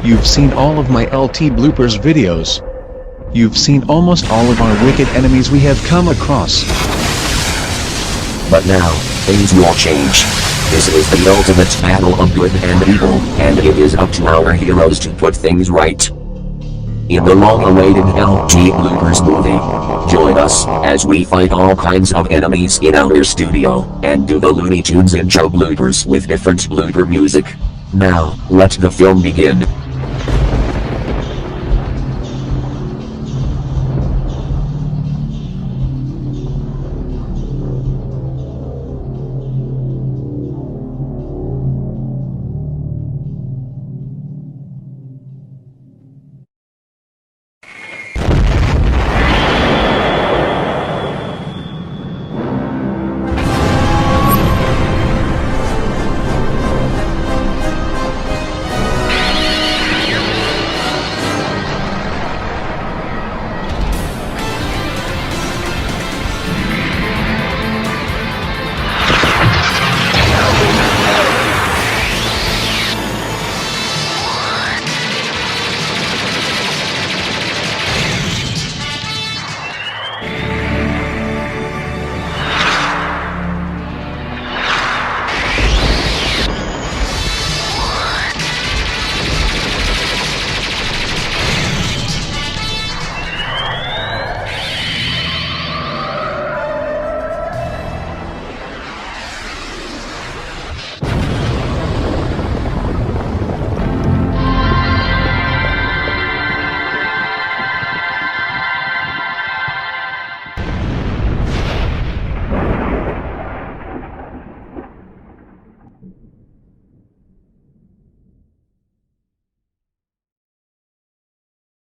You've seen all of my LT bloopers videos. You've seen almost all of our wicked enemies we have come across. But now, things will change. This is the ultimate battle of good and evil, and it is up to our heroes to put things right. In the long-awaited LT bloopers movie, join us as we fight all kinds of enemies in our studio, and do the Looney Tunes intro bloopers with different blooper music. Now, let the film begin.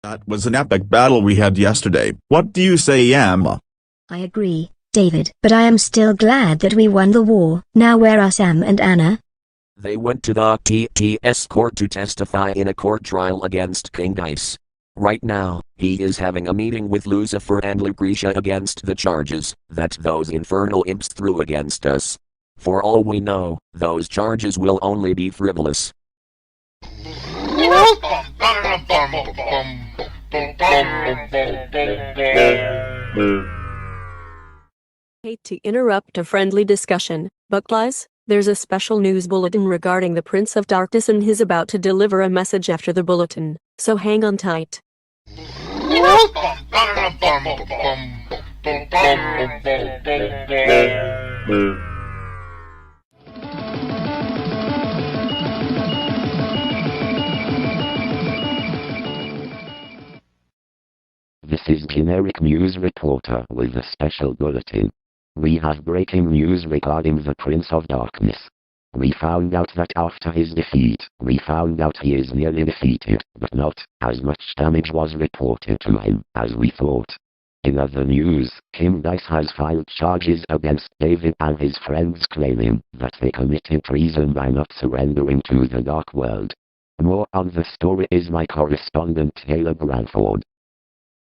That was an epic battle we had yesterday. What do you say, Emma? I agree, David. But I am still glad that we won the war. Now where are Sam and Anna? They went to the TTS court to testify in a court trial against King Dice. Right now, he is having a meeting with Lucifer and Lucretia against the charges that those infernal imps threw against us. For all we know, those charges will only be frivolous. Hate to interrupt a friendly discussion, but guys, there's a special news bulletin regarding the Prince of Darkness and he's about to deliver a message after the bulletin, so hang on tight. This is Generic News Reporter with a special bulletin. We have breaking news regarding the Prince of Darkness. We found out that after his defeat, he is nearly defeated, but not as much damage was reported to him as we thought. In other news, King Dice has filed charges against David and his friends claiming that they committed treason by not surrendering to the Dark World. More on the story is my correspondent Taylor Branford.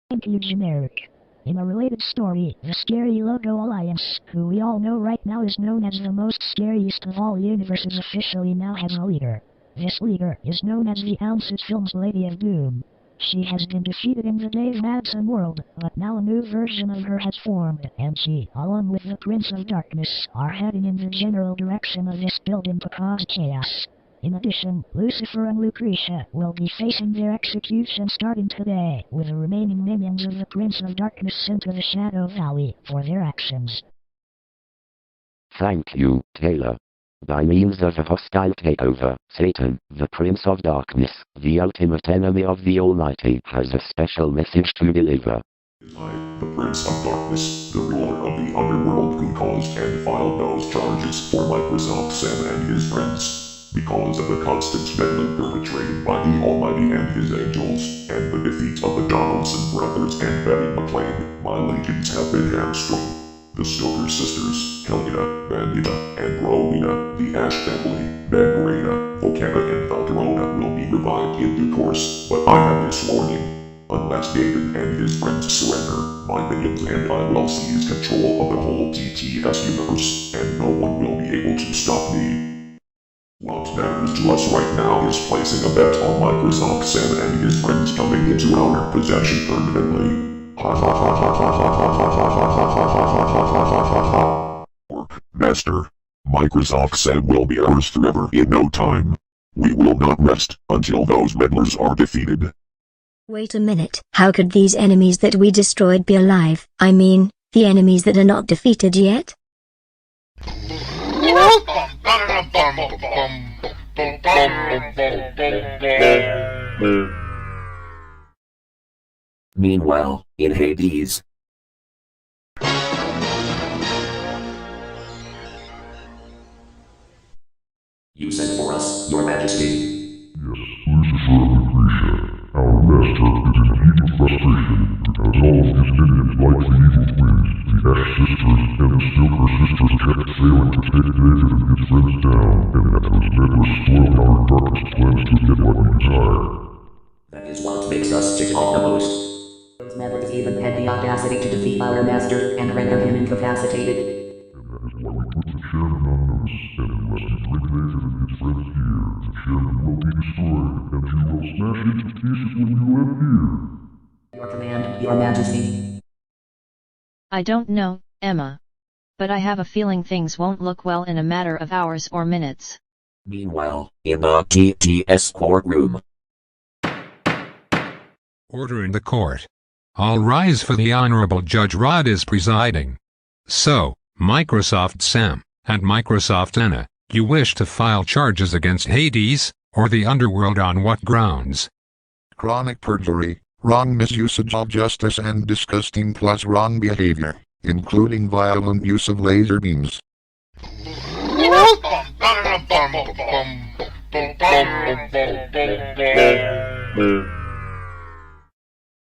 Thank you, Generic. In a related story, the Scary Logo Alliance, who we all know right now is known as the most scariest of all universes, officially now has a leader. This leader is known as the Ounces Films Lady of Doom. She has been defeated in the Dave Madsen world, but now a new version of her has formed, and she, along with the Prince of Darkness, are heading in the general direction of this building to cause chaos. In addition, Lucifer and Lucretia will be facing their execution starting today, with the remaining minions of the Prince of Darkness sent to the Shadow Valley for their actions. Thank you, Taylor. By means of a hostile takeover, Satan, the Prince of Darkness, the ultimate enemy of the Almighty, has a special message to deliver. I, the Prince of Darkness, the ruler of the underworld, who caused and filed those charges for Microsoft Sam and his friends. Because of the constant meddling perpetrated by the Almighty and his angels, and the defeat of the Donaldson brothers and Betty McLean, my legions have been hamstrung. The Stoker sisters, Helena, Bandita, and Rowena, the Ash family, Bangarena, Volcana, and Valderona will be revived in due course, but I have this warning. Unless David and his friends surrender, my minions and I will seize control of the whole TTS universe, and no one will be able to stop me. What matters to us right now is placing a bet on Microsoft Sam and his friends coming into our possession permanently. Ha ha ha ha ha ha ha ha ha ha ha ha ha ha ha. Work, Master. Microsoft Sam will be ours forever in no time. We will not rest until those meddlers are defeated. Wait a minute. How could these enemies that we destroyed be alive? I mean, the enemies that are not defeated yet? Meanwhile, in Hades. You sent for us, Your Majesty. Yes, Lucifer and Lucretia. Our master is in heat of frustration because all of his minions like the evil twins, the Ash sisters and the Silver sisters kept failing to take David and his friends down, and that those meddlers spoiled our darkest plans to get what we desire. That is what makes us tick off the most. Those meddlers even had the audacity to defeat our master and render him incapacitated. And that is why we put the chairman on notice, and unless you bring David and his friends here, the chairman will be destroyed, and you will smash into pieces when you live here. Your command, Your Majesty. I don't know, Emma. But I have a feeling things won't look well in a matter of hours or minutes. Meanwhile, in the TTS courtroom. Order in the court. All rise for the Honorable Judge Rod is presiding. So, Microsoft Sam and Microsoft Anna, you wish to file charges against Hades, or the underworld on what grounds? Chronic perjury, wrong misusage of justice and disgusting plus wrong behavior, including violent use of laser beams.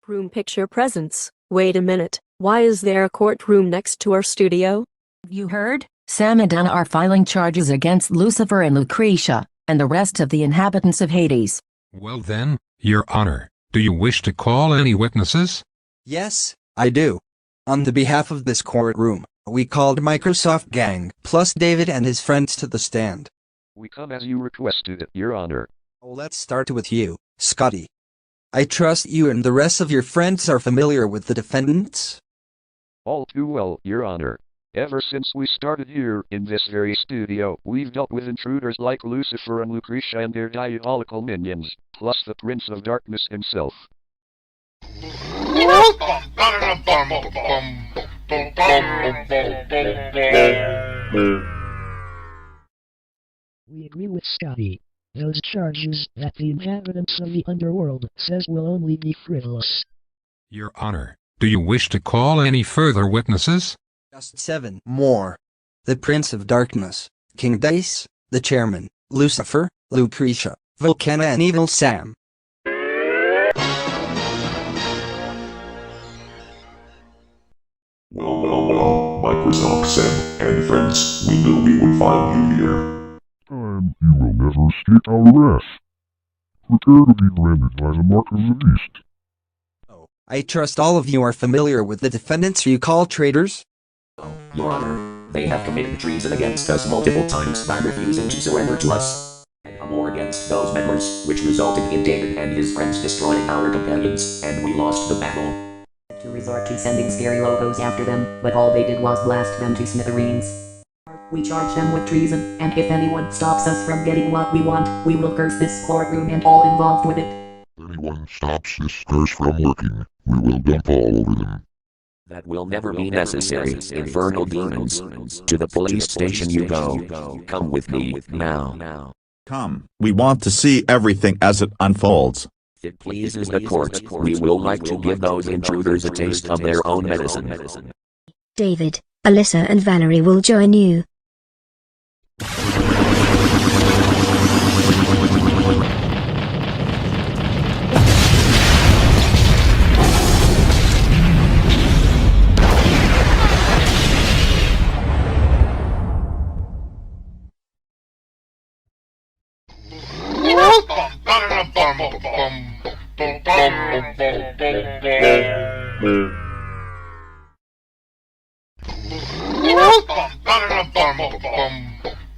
Room picture presents. Wait a minute, why is there a courtroom next to our studio? You heard? Sam and Anna are filing charges against Lucifer and Lucretia, and the rest of the inhabitants of Hades. Well then, Your Honor, do you wish to call any witnesses? Yes, I do. On the behalf of this courtroom, we called Microsoft Gang plus David and his friends to the stand. We come as you requested, Your Honor. Let's start with you, Scotty. I trust you and the rest of your friends are familiar with the defendants? All too well, Your Honor. Ever since we started here, in this very studio, we've dealt with intruders like Lucifer and Lucretia and their diabolical minions, plus the Prince of Darkness himself. We agree with Scotty. Those charges that the inhabitants of the underworld says will only be frivolous. Your Honor, do you wish to call any further witnesses? Just 7 more. The Prince of Darkness, King Dice, the Chairman, Lucifer, Lucretia, Volcana and Evil Sam. Well, Microsoft Sam and friends, we knew we would find you here. You will never escape our wrath. Prepare to be branded by the mark of the beast. I trust all of you are familiar with the defendants you call traitors? Your Honor, they have committed treason against us multiple times by refusing to surrender to us. And a war against those meddlers, which resulted in David and his friends destroying our companions, and we lost the battle. To resort to sending scary logos after them, but all they did was blast them to smithereens. We charge them with treason, and if anyone stops us from getting what we want, we will curse this courtroom and all involved with it. If anyone stops this curse from working, we will dump all over them. That will never be necessary, infernal demons. To the police station you go. Come with me, now. Come, we want to see everything as it unfolds. If it pleases the court, we will like to give those intruders a taste of their own medicine. David, Alyssa and Valerie will join you.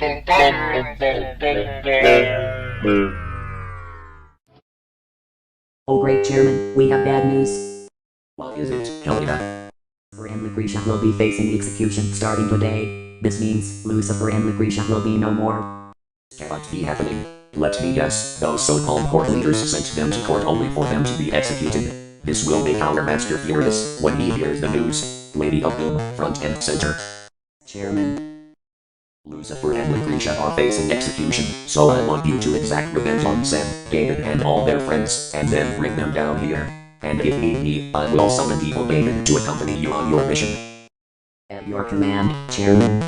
Oh great chairman, we have bad news. What is it, Helena? Lucifer and Lucretia will be facing execution starting today. This means Lucifer and Lucretia will be no more. Cannot be happening. Let me guess, those so-called court leaders sent them to court only for them to be executed. This will make our master furious when he hears the news. Lady of Doom, front and center. Chairman, Lucifer and Lucretia are facing execution, so I want you to exact revenge on Sam, David and all their friends, and then bring them down here. And if need be, I will summon evil David to accompany you on your mission. at your command, Chairman.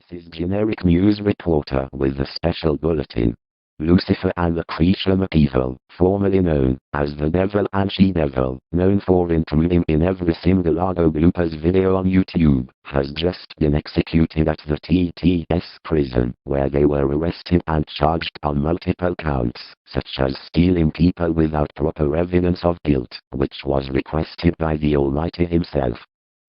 This is generic news reporter with a special bulletin. Lucifer and Lucretia McEvil, formerly known as the Devil and She-Devil, known for intruding in every single auto bloopers video on YouTube, has just been executed at the TTS prison, where they were arrested and charged on multiple counts, such as stealing people without proper evidence of guilt, which was requested by the Almighty himself.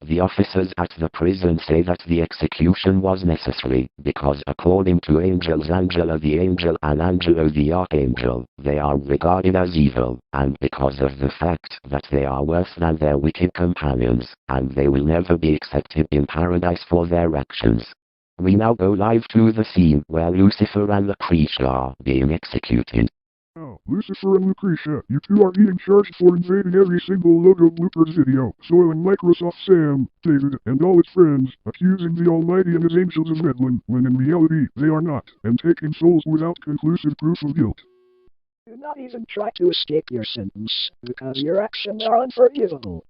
The officers at the prison say that the execution was necessary, because according to angels Angela the angel and Angelo the archangel, they are regarded as evil, and because of the fact that they are worse than their wicked companions, and they will never be accepted in paradise for their actions. We now go live to the scene where Lucifer and Lucretia are being executed. Now, Lucifer and Lucretia, you two are being charged for invading every single logo bloopers video, soiling Microsoft Sam, David, and all its friends, accusing the Almighty and his angels of meddling, when in reality they are not, and taking souls without conclusive proof of guilt. Do not even try to escape your sentence, because your actions are unforgivable.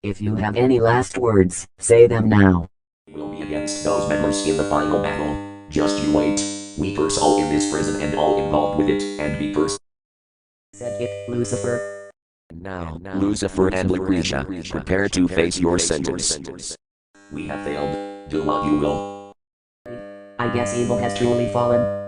If you have any last words, say them now. We'll be against those members in the final battle. Just you wait. We curse all in this prison and all involved with it, and be cursed. Said it, Lucifer. Now, Lucifer and Lucretia, prepare to face your sentence. We have failed. Do what you will. I guess evil has truly fallen.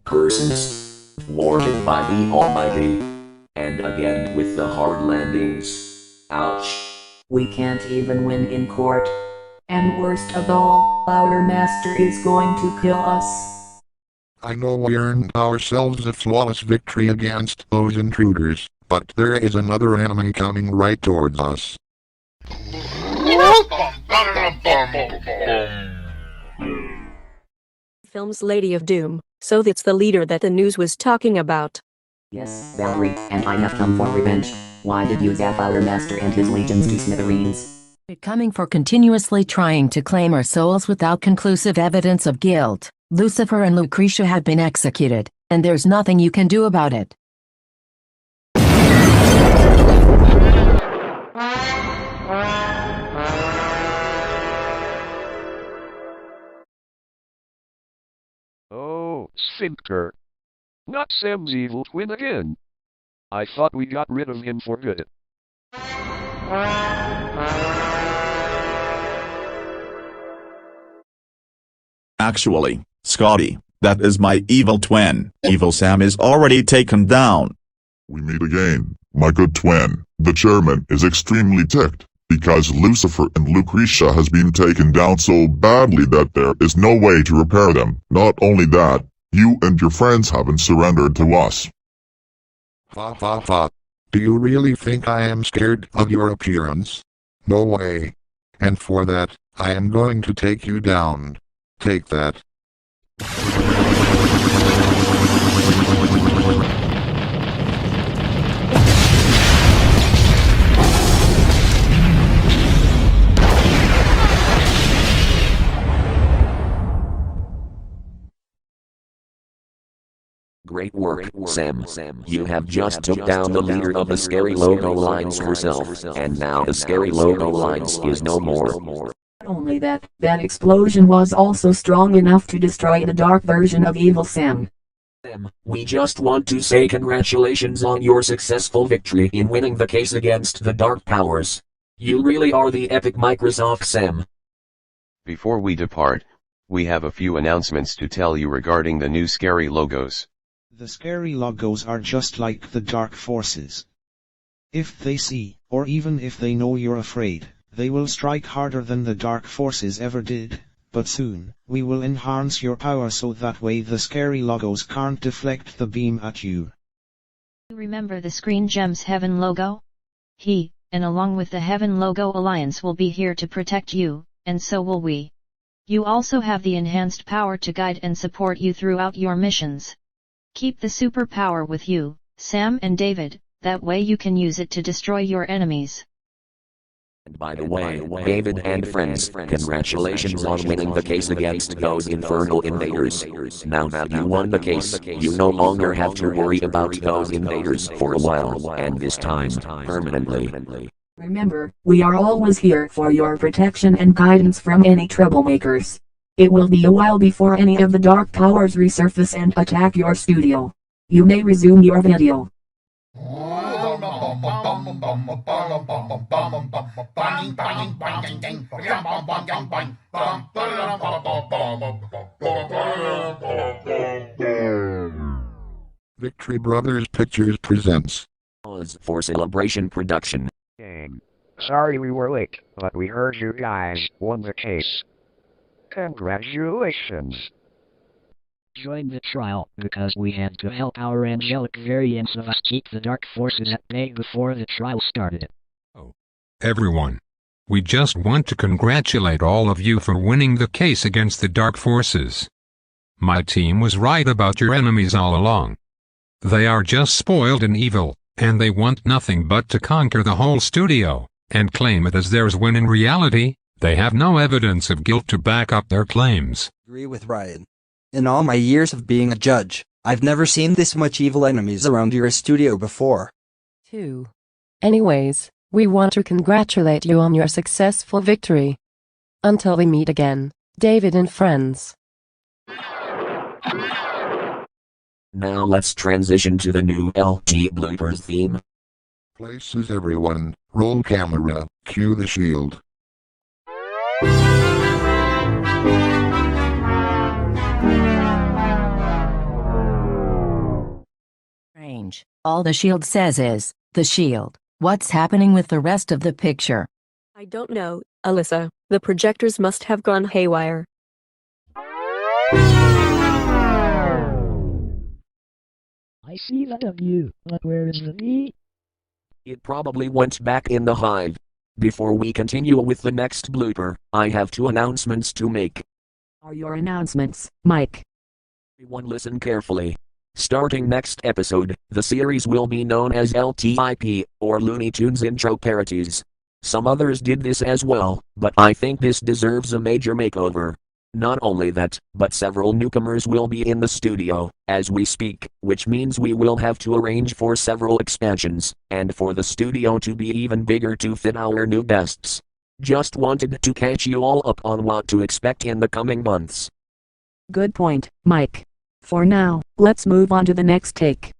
Persons, thwarted by the Almighty. And again with the hard landings. Ouch. We can't even win in court. And worst of all, our master is going to kill us. I know we earned ourselves a flawless victory against those intruders, but there is another enemy coming right towards us. Film's Lady of Doom, so that's the leader that the news was talking about. Yes, Valerie, and I have come for revenge. Why did you zap our master and his legions to smithereens? Coming for continuously trying to claim our souls without conclusive evidence of guilt. Lucifer and Lucretia have been executed, and there's nothing you can do about it. Oh, Sinker. Not Sam's evil twin again. I thought we got rid of him for good. Actually, Scotty, that is my evil twin. Evil Sam is already taken down. We meet again, my good twin. The chairman is extremely ticked. because Lucifer and Lucretia has been taken down so badly that there is no way to repair them. Not only that, you and your friends haven't surrendered to us. Ha ha ha. Do you really think I am scared of your appearance? No way. And for that, I am going to take you down. Take that. Great work, Sam. You have just took down the leader of the Scary Logo Lines herself, and now the Scary Logo Lines is no more. Not only that, that explosion was also strong enough to destroy the dark version of Evil Sam. We just want to say congratulations on your successful victory in winning the case against the Dark Powers. You really are the epic Microsoft Sam. Before we depart, we have a few announcements to tell you regarding the new Scary Logos. The Scary Logos are just like the Dark Forces. If they see, or even if they know you're afraid, they will strike harder than the Dark Forces ever did, but soon, we will enhance your power so that way the Scary Logos can't deflect the beam at you. Remember the Screen Gems Heaven logo? He, and along with the Heaven Logo Alliance will be here to protect you, and so will we. You also have the enhanced power to guide and support you throughout your missions. Keep the superpower with you, Sam and David, that way you can use it to destroy your enemies. And by the way, David and friends, congratulations on winning the case against those infernal invaders. Now that you won the case, you no longer have to worry about those invaders for a while, and this time, permanently. Remember, we are always here for your protection and guidance from any troublemakers. It will be a while before any of the dark powers resurface and attack your studio. You may resume your video. Victory Brothers Pictures presents. Pause for celebration production. Sorry we were late, but we heard you guys won the case. Congratulations. Join the trial, because we had to help our angelic variants of us keep the dark forces at bay before the trial started. Everyone. We just want to congratulate all of you for winning the case against the Dark Forces. My team was right about your enemies all along. They are just spoiled and evil, and they want nothing but to conquer the whole studio, and claim it as theirs when in reality, they have no evidence of guilt to back up their claims. Agree with Ryan. In all my years of being a judge, I've never seen this much evil enemies around your studio before. 2. Anyways, we want to congratulate you on your successful victory. Until we meet again, David and friends. Now let's transition to the new LT bloopers theme. Places everyone, roll camera, cue the shield. Strange. All the shield says is, the shield. What's happening with the rest of the picture? I don't know, Alyssa. The projectors must have gone haywire. I see the W, but where is the V? It probably went back in the hive. Before we continue with the next blooper, I have 2 announcements to make. Are your announcements, Mike? Everyone listen carefully. Starting next episode, the series will be known as LTIP, or Looney Tunes Intro Parodies. Some others did this as well, but I think this deserves a major makeover. Not only that, but several newcomers will be in the studio, as we speak, which means we will have to arrange for several expansions, and for the studio to be even bigger to fit our new guests. Just wanted to catch you all up on what to expect in the coming months. Good point, Mike. For now, let's move on to the next take.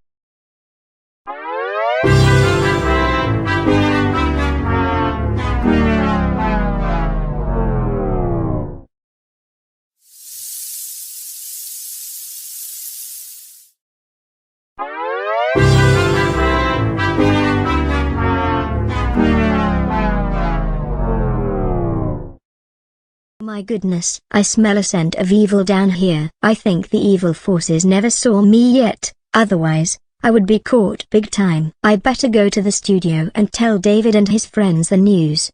my goodness, I smell a scent of evil down here. I think the evil forces never saw me yet, otherwise, I would be caught big time. I better go to the studio and tell David and his friends the news.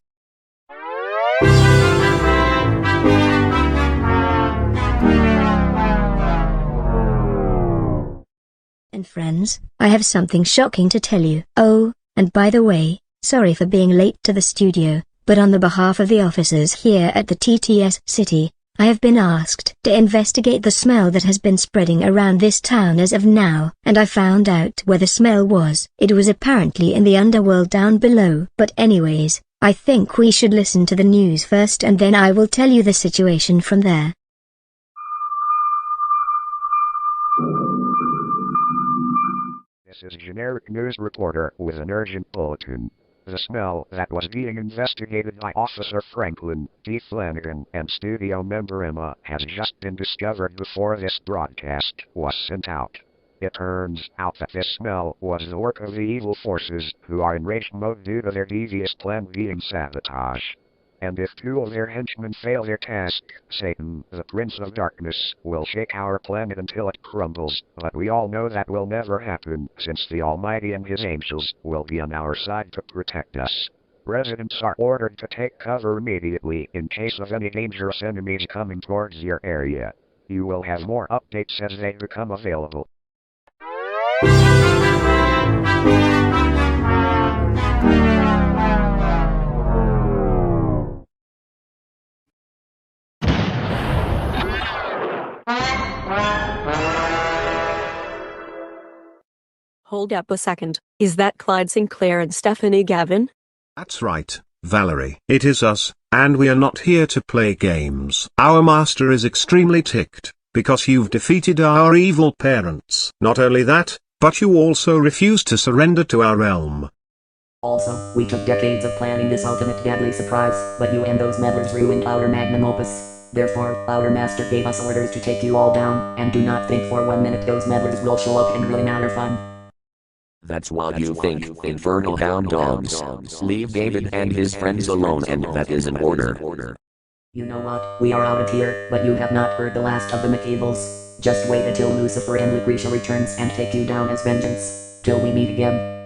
And friends, I have something shocking to tell you. Oh, and by the way, sorry for being late to the studio, but on the behalf of the officers here at the TTS City, I have been asked to investigate the smell that has been spreading around this town as of now, and I found out where the smell was. It was apparently in the underworld down below. But anyways, I think we should listen to the news first and then I will tell you the situation from there. This is generic news reporter with an urgent bulletin. The smell that was being investigated by Officer Franklin D. Flanagan and studio member Emma has just been discovered before this broadcast was sent out. It turns out that this smell was the work of the evil forces who are in rage mode due to their devious plan being sabotage. And if two of their henchmen fail their task, Satan, the Prince of Darkness, will shake our planet until it crumbles. But we all know that will never happen, since the Almighty and His angels will be on our side to protect us. Residents are ordered to take cover immediately in case of any dangerous enemies coming towards your area. You will have more updates as they become available. Hold up a second. Is that Clyde Sinclair and Stephanie Gavin? That's right, Valerie. It is us, and we are not here to play games. Our master is extremely ticked, because you've defeated our evil parents. Not only that, but you also refused to surrender to our realm. Also, we took decades of planning this ultimate deadly surprise, but you and those meddlers ruined our magnum opus. Therefore, our master gave us orders to take you all down, and do not think for 1 minute those meddlers will show up and ruin our fun. That's what you think, infernal hound dogs. Leave David and his friends alone, and that is an order. You know what, we are out of here, but you have not heard the last of the McCables. Just wait until Lucifer and Lucretia returns and take you down as vengeance. Till we meet again.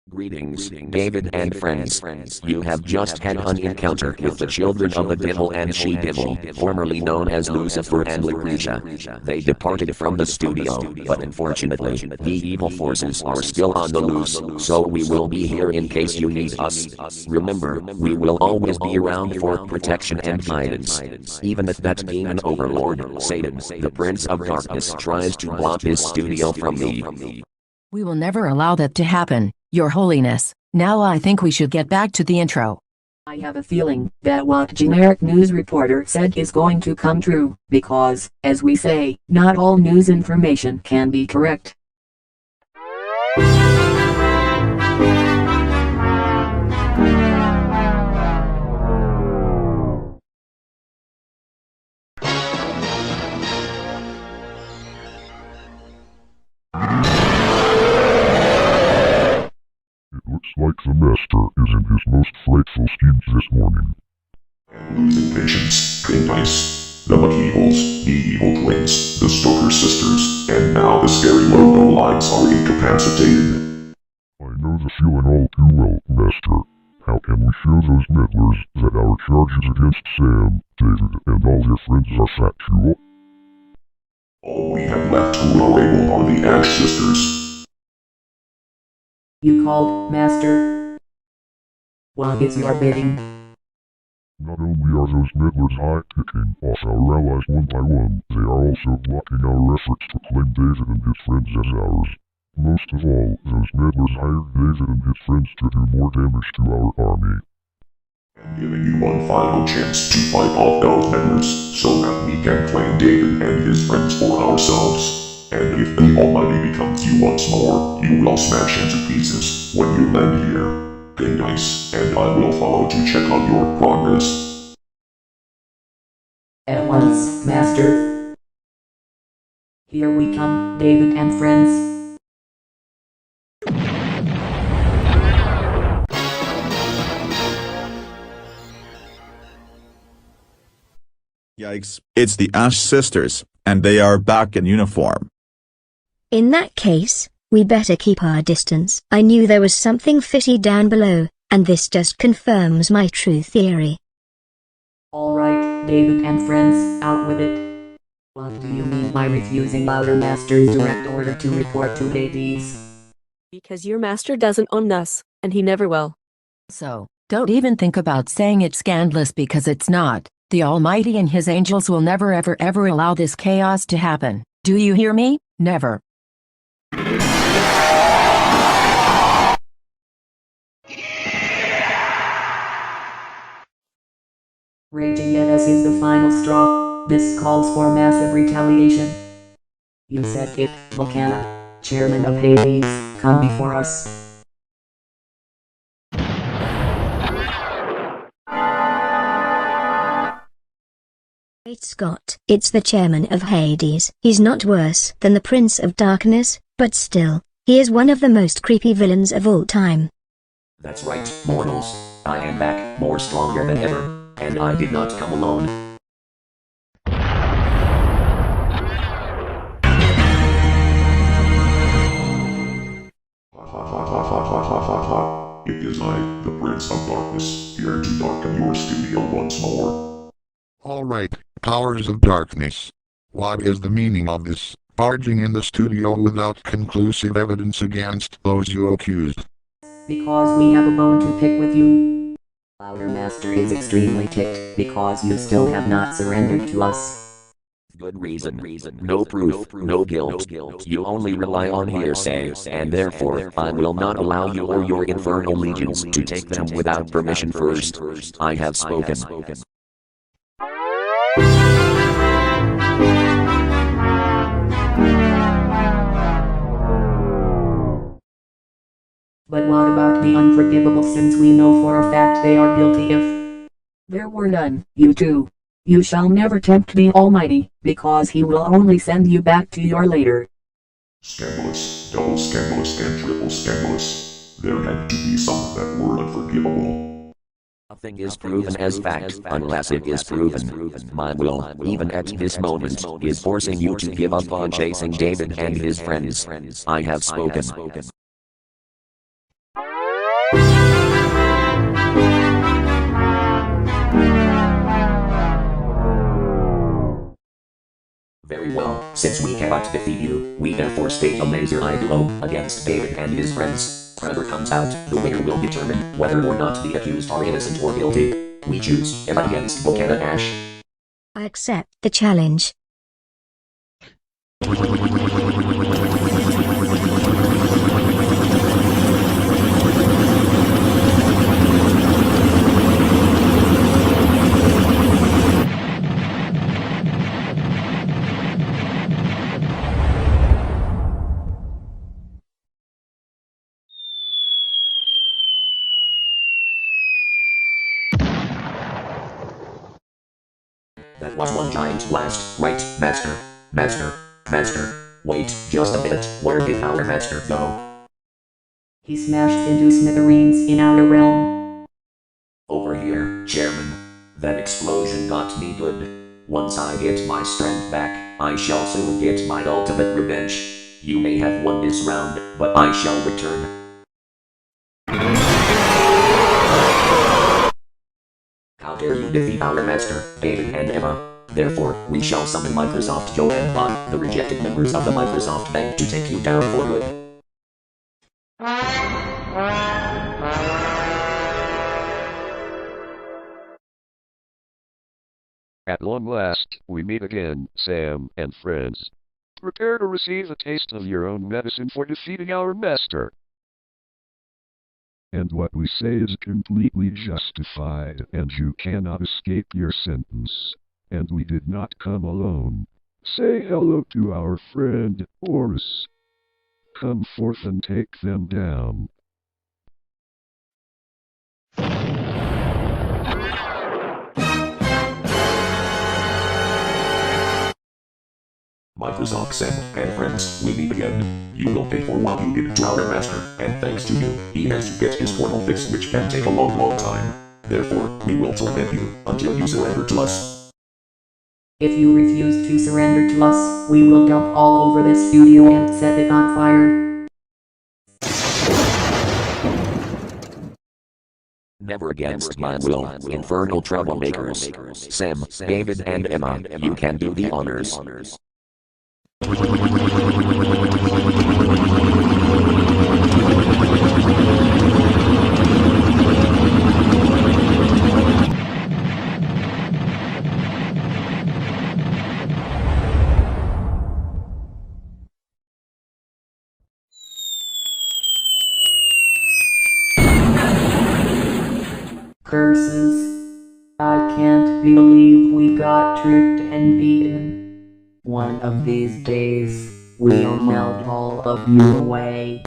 Greetings, David and friends. You have just had an encounter with the children of the devil and she-devil, formerly known as Lucifer and Lucretia. They departed from the studio, but unfortunately, the evil forces are still on the loose, so we will be here in case you need us. Remember, we will always be around for protection and guidance. Even if that being an overlord, Satan, the Prince of Darkness, tries to block his studio from me. We will never allow that to happen, Your Holiness. Now I think we should get back to the intro. I have a feeling that what generic news reporter said is going to come true, because, as we say, not all news information can be correct. Looks like the master is in his most frightful schemes this morning. Losing patience, Green Dice, the McEvils, the Evil Twins, the Stoker Sisters, and now the scary logo lines are incapacitated. I know the feeling all too well, Master. How can we show those meddlers that our charges against Sam, David, and all their friends are factual? All we have left who are able are the Ash Sisters. You called, Master? What is your bidding? Not only are those meddlers high-kicking off our allies one by one, they are also blocking our efforts to claim David and his friends as ours. Most of all, those meddlers hired David and his friends to do more damage to our army. And giving you one final chance to fight off those meddlers, so that we can claim David and his friends for ourselves. And if the Almighty becomes you once more, you will smash into pieces when you land here. Good nice, and I will follow to check on your progress. At once, Master. Here we come, David and friends. Yikes, it's the Ash sisters, and they are back in uniform. In that case, we better keep our distance. I knew there was something fishy down below, and this just confirms my true theory. Alright, David and friends, out with it. What do you mean by refusing our master's direct order to report to Hades? Because your master doesn't own us, and he never will. So, don't even think about saying it's scandalous because it's not. The Almighty and his angels will never ever ever allow this chaos to happen. Do you hear me? Never. Raging at us is the final straw. This calls for massive retaliation. You said it, Volcana. Chairman of Hades, come before us. Great Scott, it's the chairman of Hades. He's not worse than the Prince of Darkness, but still, he is one of the most creepy villains of all time. That's right, mortals. I am back, more stronger than ever. And I did not come alone. It is I, the Prince of Darkness, here to darken your studio once more. Alright, powers of darkness. What is the meaning of this, barging in the studio without conclusive evidence against those you accused? Because we have a bone to pick with you. Our master is extremely ticked because you still have not surrendered to us. Good reason. No proof, no guilt. You only rely on hearsay, and therefore I will not allow you or your infernal legions to take them without permission first. I have spoken. But what about the unforgivable sins we know for a fact they are guilty of? There were none, you two. You shall never tempt the Almighty, because he will only send you back to your lair. Scandalous, double scandalous, and triple scandalous. There had to be some that were unforgivable. Nothing is proven as fact unless it is proven. My will, even at this moment, is forcing you to give up on chasing David and his friends. I have spoken. Very well, since we cannot defeat you, we therefore state a laser-eye blow against David and his friends. Whoever comes out, the winner will determine whether or not the accused are innocent or guilty. We choose Emma against Volcana Ash. I accept the challenge. That was one giant blast, right, Master? Master. Wait, just a minute, where did our Master go? He smashed into smithereens in our realm. Over here, Chairman. That explosion got me good. Once I get my strength back, I shall soon get my ultimate revenge. You may have won this round, but I shall return. How dare you defeat our master, David and Emma? Therefore, we shall summon Microsoft Joe and Bob, the rejected members of the Microsoft Bank, to take you down for good. At long last, we meet again, Sam and friends. Prepare to receive a taste of your own medicine for defeating our master. And what we say is completely justified, and you cannot escape your sentence. And we did not come alone. Say hello to our friend, Horus. Come forth and take them down. Microsoft Sam and friends, we meet again. You will pay for what you did to our master, and thanks to you, he has to get his portal fixed, which can take a long time. Therefore, we will torment you until you surrender to us. If you refuse to surrender to us, we will dump all over this studio and set it on fire. Never against my will, infernal troublemakers. Sam, David and Emma, you can do the honors. Curses. I can't believe we got tricked and beaten. One of these days, we'll melt all of you away.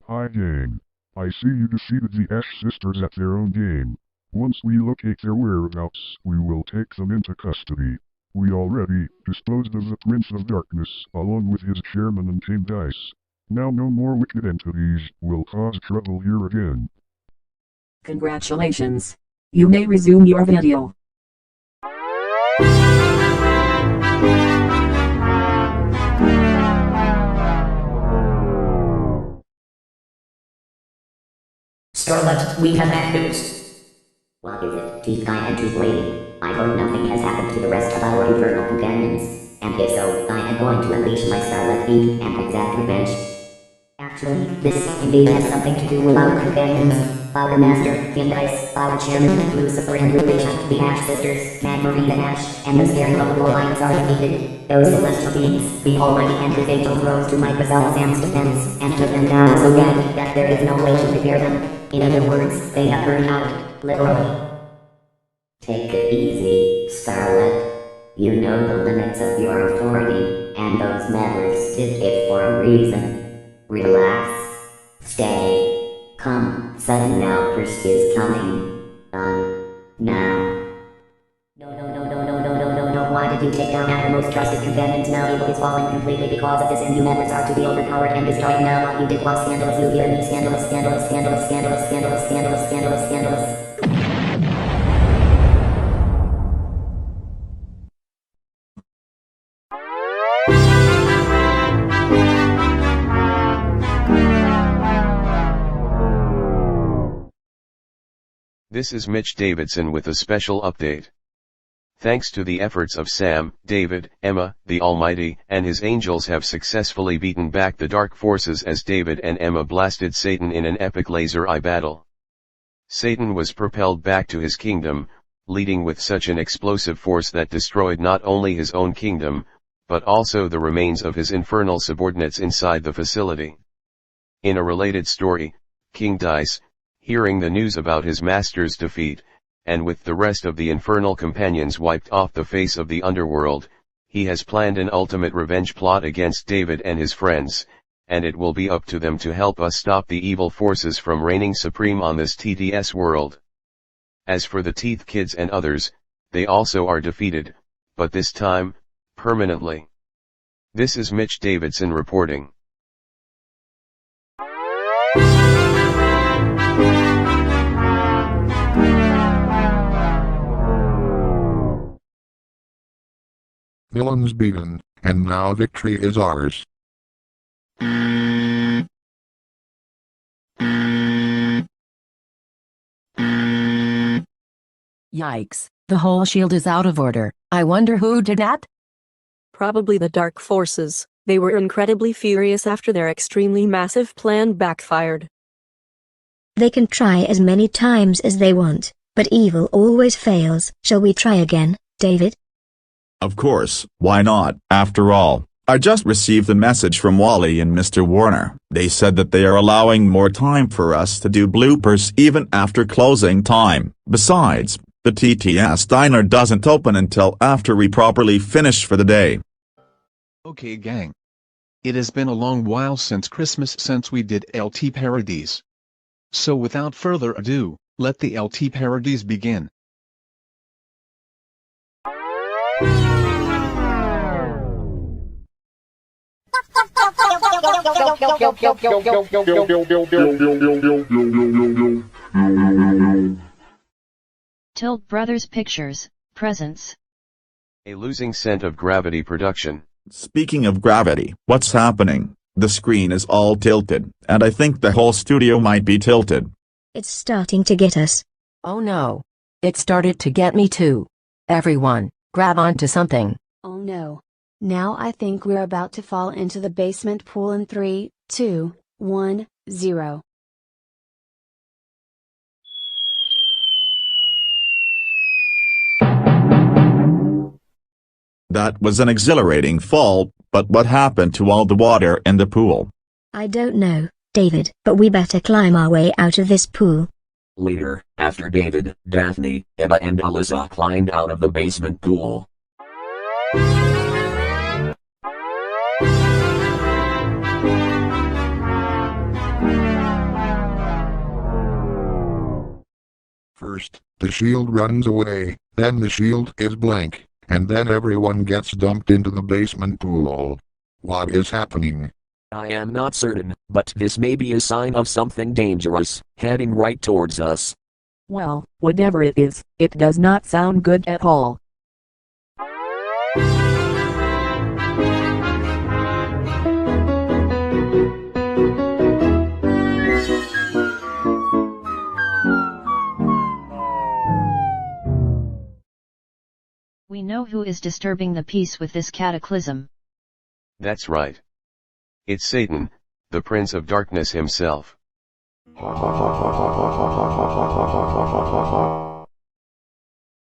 Hi gang. I see you defeated the Ash sisters at their own game. Once we locate their whereabouts, we will take them into custody. We already disposed of the Prince of Darkness, along with his chairman and King Dice. Now no more wicked entities will cause trouble here again. Congratulations. You may resume your video. Scarlet, we have bad news. What is it, Teeth Guy and Tooth Lady? I heard nothing has happened to the rest of our infernal companions, and if so, I am going to unleash my Scarlet Beak and exact revenge. Actually, this indeed has something to do with our companions. Our master, King Dice, our chairman, Lucifer and Lucretia, the Ash sisters, Magmarie and Ash, and the scary local alliance are defeated. Those celestial beings, the Almighty and his angels rose to Microsoft Sam's defense, and took them down so badly that there is no way to repair them. In other words, they have burned out, literally. Take it easy, Scarlet. You know the limits of your authority, and those meddlers did it for a reason. Relax. Stay. Come, sudden outburst is coming. Now. No, why did you take down our most trusted companions? Now evil is falling completely because of this, and you members are to be overpowered and destroyed. Now what you did was scandalous. You hear me? Scandalous, scandalous, scandalous, scandalous, scandalous, scandalous, scandalous, scandalous. This is Mitch Davidson with a special update. Thanks to the efforts of Sam, David, Emma, the Almighty, and his angels have successfully beaten back the dark forces as David and Emma blasted Satan in an epic laser eye battle. Satan was propelled back to his kingdom, leading with such an explosive force that destroyed not only his own kingdom, but also the remains of his infernal subordinates inside the facility. In a related story, King Dice, hearing the news about his master's defeat, and with the rest of the infernal companions wiped off the face of the underworld, he has planned an ultimate revenge plot against David and his friends, and it will be up to them to help us stop the evil forces from reigning supreme on this TTS world. As for the Teeth Kids and others, they also are defeated, but this time, permanently. This is Mitch Davidson reporting. Villains beaten, and now victory is ours. Yikes, the whole shield is out of order. I wonder who did that? Probably the dark forces. They were incredibly furious after their extremely massive plan backfired. They can try as many times as they want, but evil always fails. Shall we try again, David? Of course, why not? After all, I just received a message from Wally and Mr. Warner. They said that they are allowing more time for us to do bloopers even after closing time. Besides, the TTS diner doesn't open until after we properly finish for the day. Okay gang. It has been a long while since Christmas since we did LT parodies. So without further ado, let the LT parodies begin. Tilt Brothers Pictures, presents. A losing scent of gravity production. Speaking of gravity, what's happening? The screen is all tilted, and I think the whole studio might be tilted. It's starting to get us. Oh no. It started to get me too. Everyone, grab onto something. Oh no. Now I think we're about to fall into the basement pool in 3, 2, 1, 0. That was an exhilarating fall, but what happened to all the water in the pool? I don't know, David, but we better climb our way out of this pool. Later, after David, Daphne, Emma and Alyssa climbed out of the basement pool. First, the shield runs away, then the shield is blank, and then everyone gets dumped into the basement pool. What is happening? I am not certain, but this may be a sign of something dangerous, heading right towards us. Well, whatever it is, it does not sound good at all. We know who is disturbing the peace with this cataclysm. That's right. It's Satan, the Prince of Darkness himself.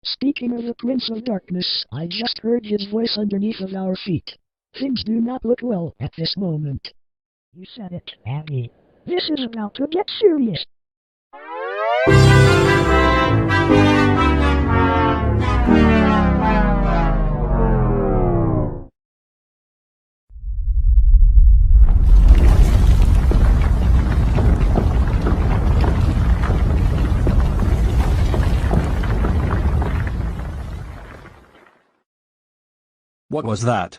Speaking of the Prince of Darkness, I just heard his voice underneath of our feet. Things do not look well at this moment. You said it, Abby. This is about to get serious. What was that?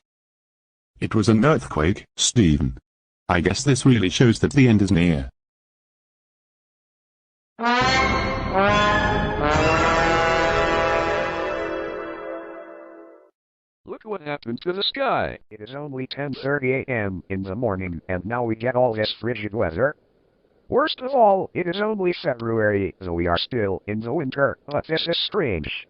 It was an earthquake, Stephen. I guess this really shows that the end is near. Look what happened to the sky. It is only 10:30 a.m. in the morning, and now we get all this frigid weather. Worst of all, it is only February, so we are still in the winter, but this is strange.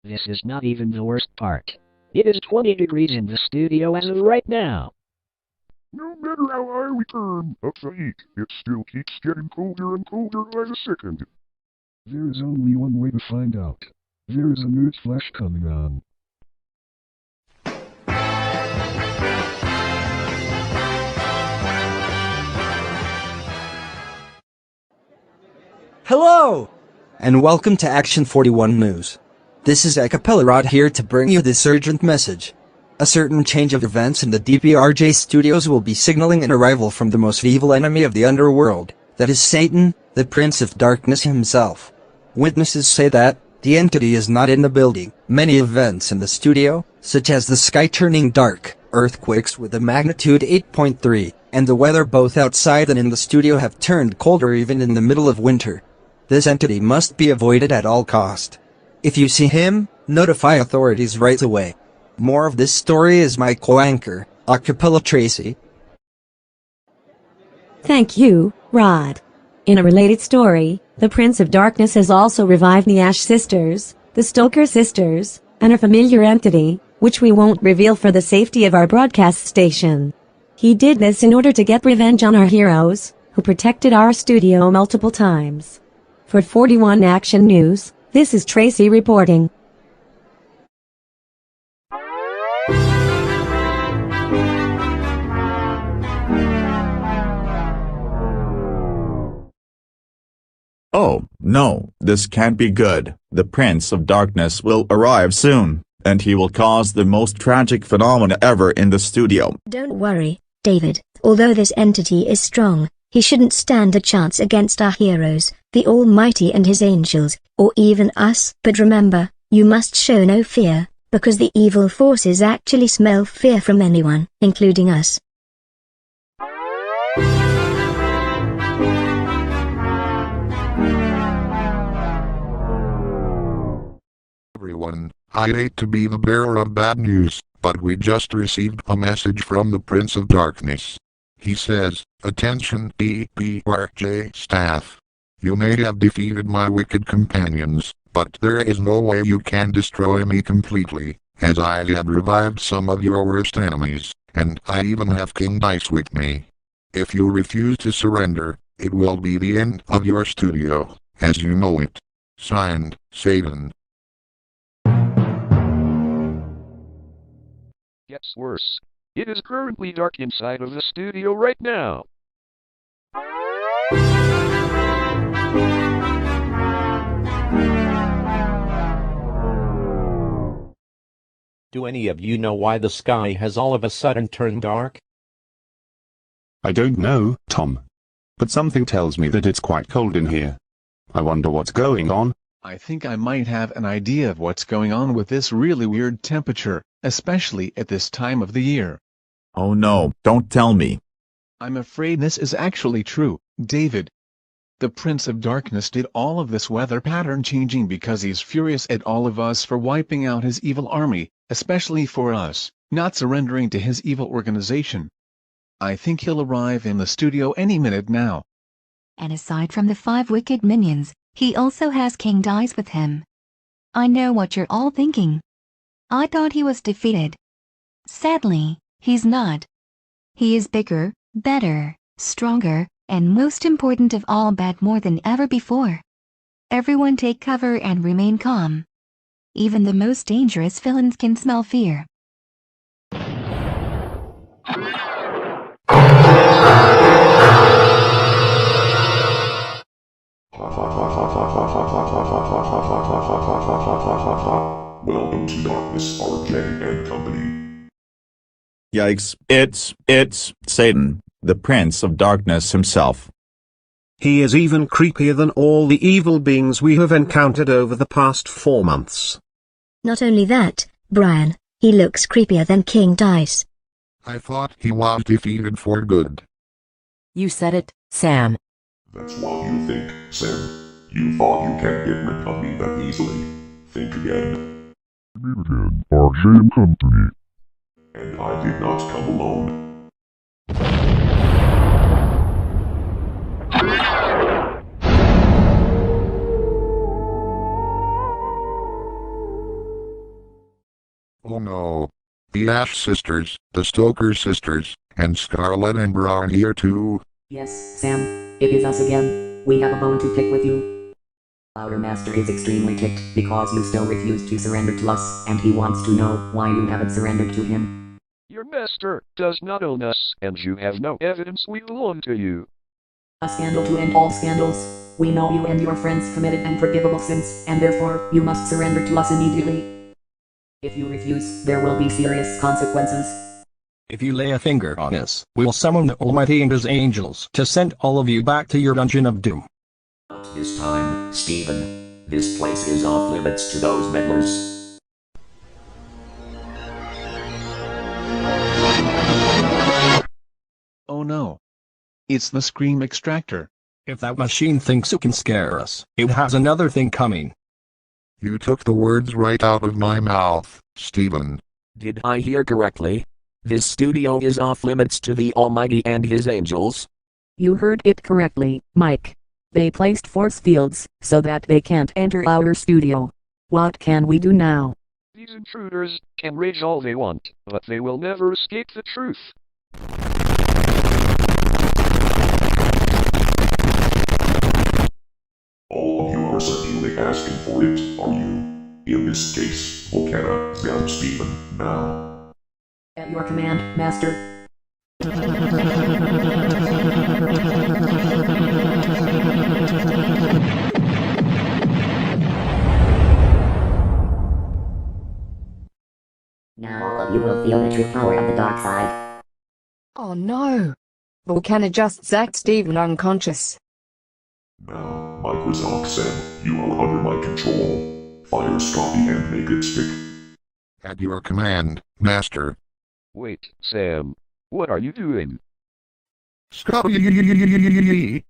This is not even the worst part. It is 20 degrees in the studio as of right now. No matter how high we turn up the heat, it still keeps getting colder and colder by the second. There is only one way to find out. There is a news flash coming on. Hello! And welcome to Action 41 News. This is Acapella Rod here to bring you this urgent message. A certain change of events in the DPRJ studios will be signaling an arrival from the most evil enemy of the underworld, that is Satan, the Prince of Darkness himself. Witnesses say that the entity is not in the building. Many events in the studio, such as the sky turning dark, earthquakes with a magnitude 8.3, and the weather both outside and in the studio have turned colder even in the middle of winter. This entity must be avoided at all cost. If you see him, notify authorities right away. More of this story is my co-anchor, Acapella Tracy. Thank you, Rod. In a related story, the Prince of Darkness has also revived the Ash Sisters, the Stoker Sisters, and a familiar entity, which we won't reveal for the safety of our broadcast station. He did this in order to get revenge on our heroes, who protected our studio multiple times. For 41 Action News, this is Tracy reporting. Oh, no, this can't be good. The Prince of Darkness will arrive soon, and he will cause the most tragic phenomena ever in the studio. Don't worry, David. Although this entity is strong, he shouldn't stand a chance against our heroes, the Almighty and his angels, or even us. But remember, you must show no fear, because the evil forces actually smell fear from anyone, including us. I hate to be the bearer of bad news, but we just received a message from the Prince of Darkness. He says, "Attention DPRJ staff. You may have defeated my wicked companions, but there is no way you can destroy me completely, as I have revived some of your worst enemies, and I even have King Dice with me. If you refuse to surrender, it will be the end of your studio, as you know it. Signed, Satan." Gets worse. It is currently dark inside of the studio right now. Do any of you know why the sky has all of a sudden turned dark? I don't know, Tom. But something tells me that it's quite cold in here. I wonder what's going on. I think I might have an idea of what's going on with this really weird temperature, especially at this time of the year. Oh no, don't tell me. I'm afraid this is actually true, David. The Prince of Darkness did all of this weather pattern changing because he's furious at all of us for wiping out his evil army, especially for us, not surrendering to his evil organization. I think he'll arrive in the studio any minute now. And aside from the 5 wicked minions, he also has King Dice with him. I know what you're all thinking. I thought he was defeated. Sadly, he's not. He is bigger, better, stronger, and most important of all, bad more than ever before. Everyone take cover and remain calm. Even the most dangerous villains can smell fear. Welcome to Darkness, RJ and Company. Yikes, it's Satan, the Prince of Darkness himself. He is even creepier than all the evil beings we have encountered over the past 4 months. Not only that, Brian, he looks creepier than King Dice. I thought he was defeated for good. You said it, Sam. That's what you think, Sam. You thought you can't get rid of me that easily. Think again. Meet again, RJ and Company. And I did not come alone. Oh no. The Ash sisters, the Stoker sisters, and Scarlet and Ember are here too. Yes, Sam, it is us again. We have a bone to pick with you. Our master is extremely ticked because you still refuse to surrender to us, and he wants to know why you haven't surrendered to him. Your master does not own us, and you have no evidence we belong to you. A scandal to end all scandals. We know you and your friends committed unforgivable sins, and therefore, you must surrender to us immediately. If you refuse, there will be serious consequences. If you lay a finger on us, we'll summon the Almighty and his angels to send all of you back to your dungeon of doom. This time, Stephen. This place is off limits to those meddlers. Oh no. It's the Scream Extractor. If that machine thinks it can scare us, it has another thing coming. You took the words right out of my mouth, Stephen. Did I hear correctly? This studio is off limits to the Almighty and his angels? You heard it correctly, Mike. They placed force fields so that they can't enter our studio. What can we do now? These intruders can rage all they want, but they will never escape the truth. All of you are certainly asking for it, are you? In this case, Volcana, them Stephen, now. At your command, Master. Now all of you will feel the true power of the dark side. Oh no! Volcana just zacked Steven unconscious. Now, Microsoft said, you are under my control. Fire Scotty and make it stick. At your command, Master. Wait, Sam. What are you doing? Scotty!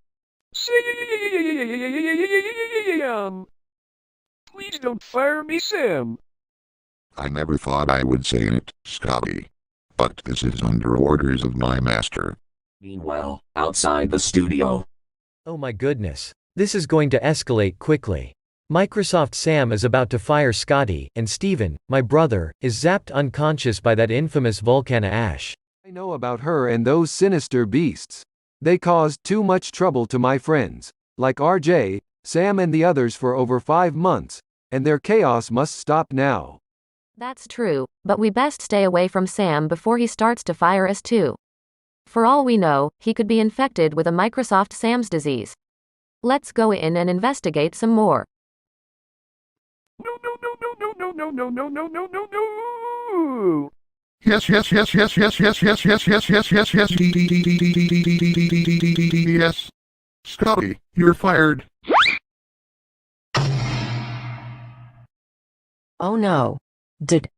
Sam! Please don't fire me, Sam. I never thought I would say it, Scotty. But this is under orders of my master. Meanwhile, outside the studio. Oh my goodness. This is going to escalate quickly. Microsoft Sam is about to fire Scotty, and Steven, my brother, is zapped unconscious by that infamous volcano ash. I know about her and those sinister beasts. They caused too much trouble to my friends, like RJ, Sam and the others for over 5 months, and their chaos must stop now. That's true, but we best stay away from Sam before he starts to fire us too. For all we know, he could be infected with a Microsoft Sam's disease. Let's go in and investigate some more. No. Yes. Yes. Scotty, you're fired. Oh no. Did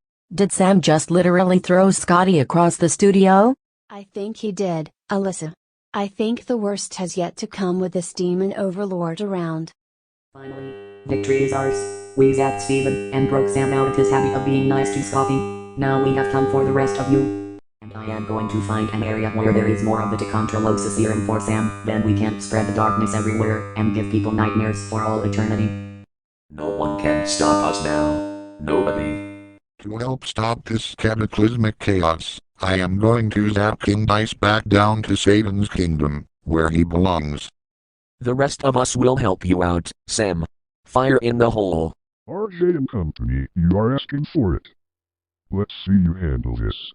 Sam just literally throw Scotty across the studio? I think he did, Alyssa. I think the worst has yet to come with this demon overlord around. Finally, victory is ours. We zapped Steven and broke Sam out of his habit of being nice to Scotty. Now we have come for the rest of you. And I am going to find an area where there is more of the decontrolosis serum for Sam. Then we can spread the darkness everywhere and give people nightmares for all eternity. No one can stop us now. Nobody. To help stop this cataclysmic chaos, I am going to zap King Dice back down to Satan's kingdom, where he belongs. The rest of us will help you out, Sam. Fire in the hole. RJ and company, you are asking for it. Let's see you handle this.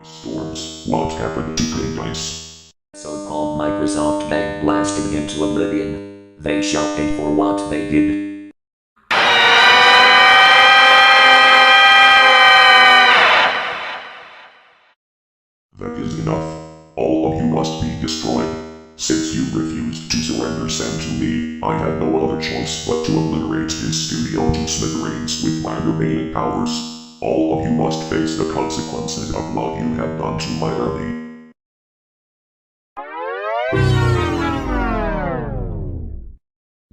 Storms, what happened to King Dice? So-called Microsoft Meg blasted into oblivion. They shall pay for what they did. That is enough. All of you must be destroyed. Since you refused to surrender Sam to me, I had no other choice but to obliterate his studio to smithereens with my remaining powers. All of you must face the consequences of what you have done to my early.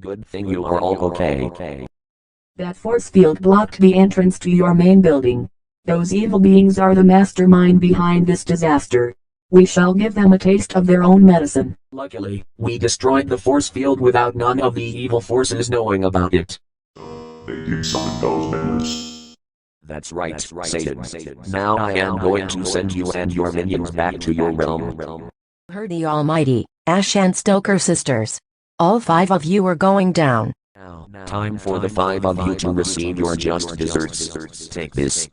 Good thing you are all okay. That force field blocked the entrance to your main building. Those evil beings are the mastermind behind this disaster. We shall give them a taste of their own medicine. Luckily, we destroyed the force field without none of the evil forces knowing about it. They did summon those members. That's right, Satan. Now I am going to send you and your minions back to your realm. Heard the almighty, Ash and Stoker sisters. All 5 of you are going down. Time for the 5 of you to receive your just desserts. Take this.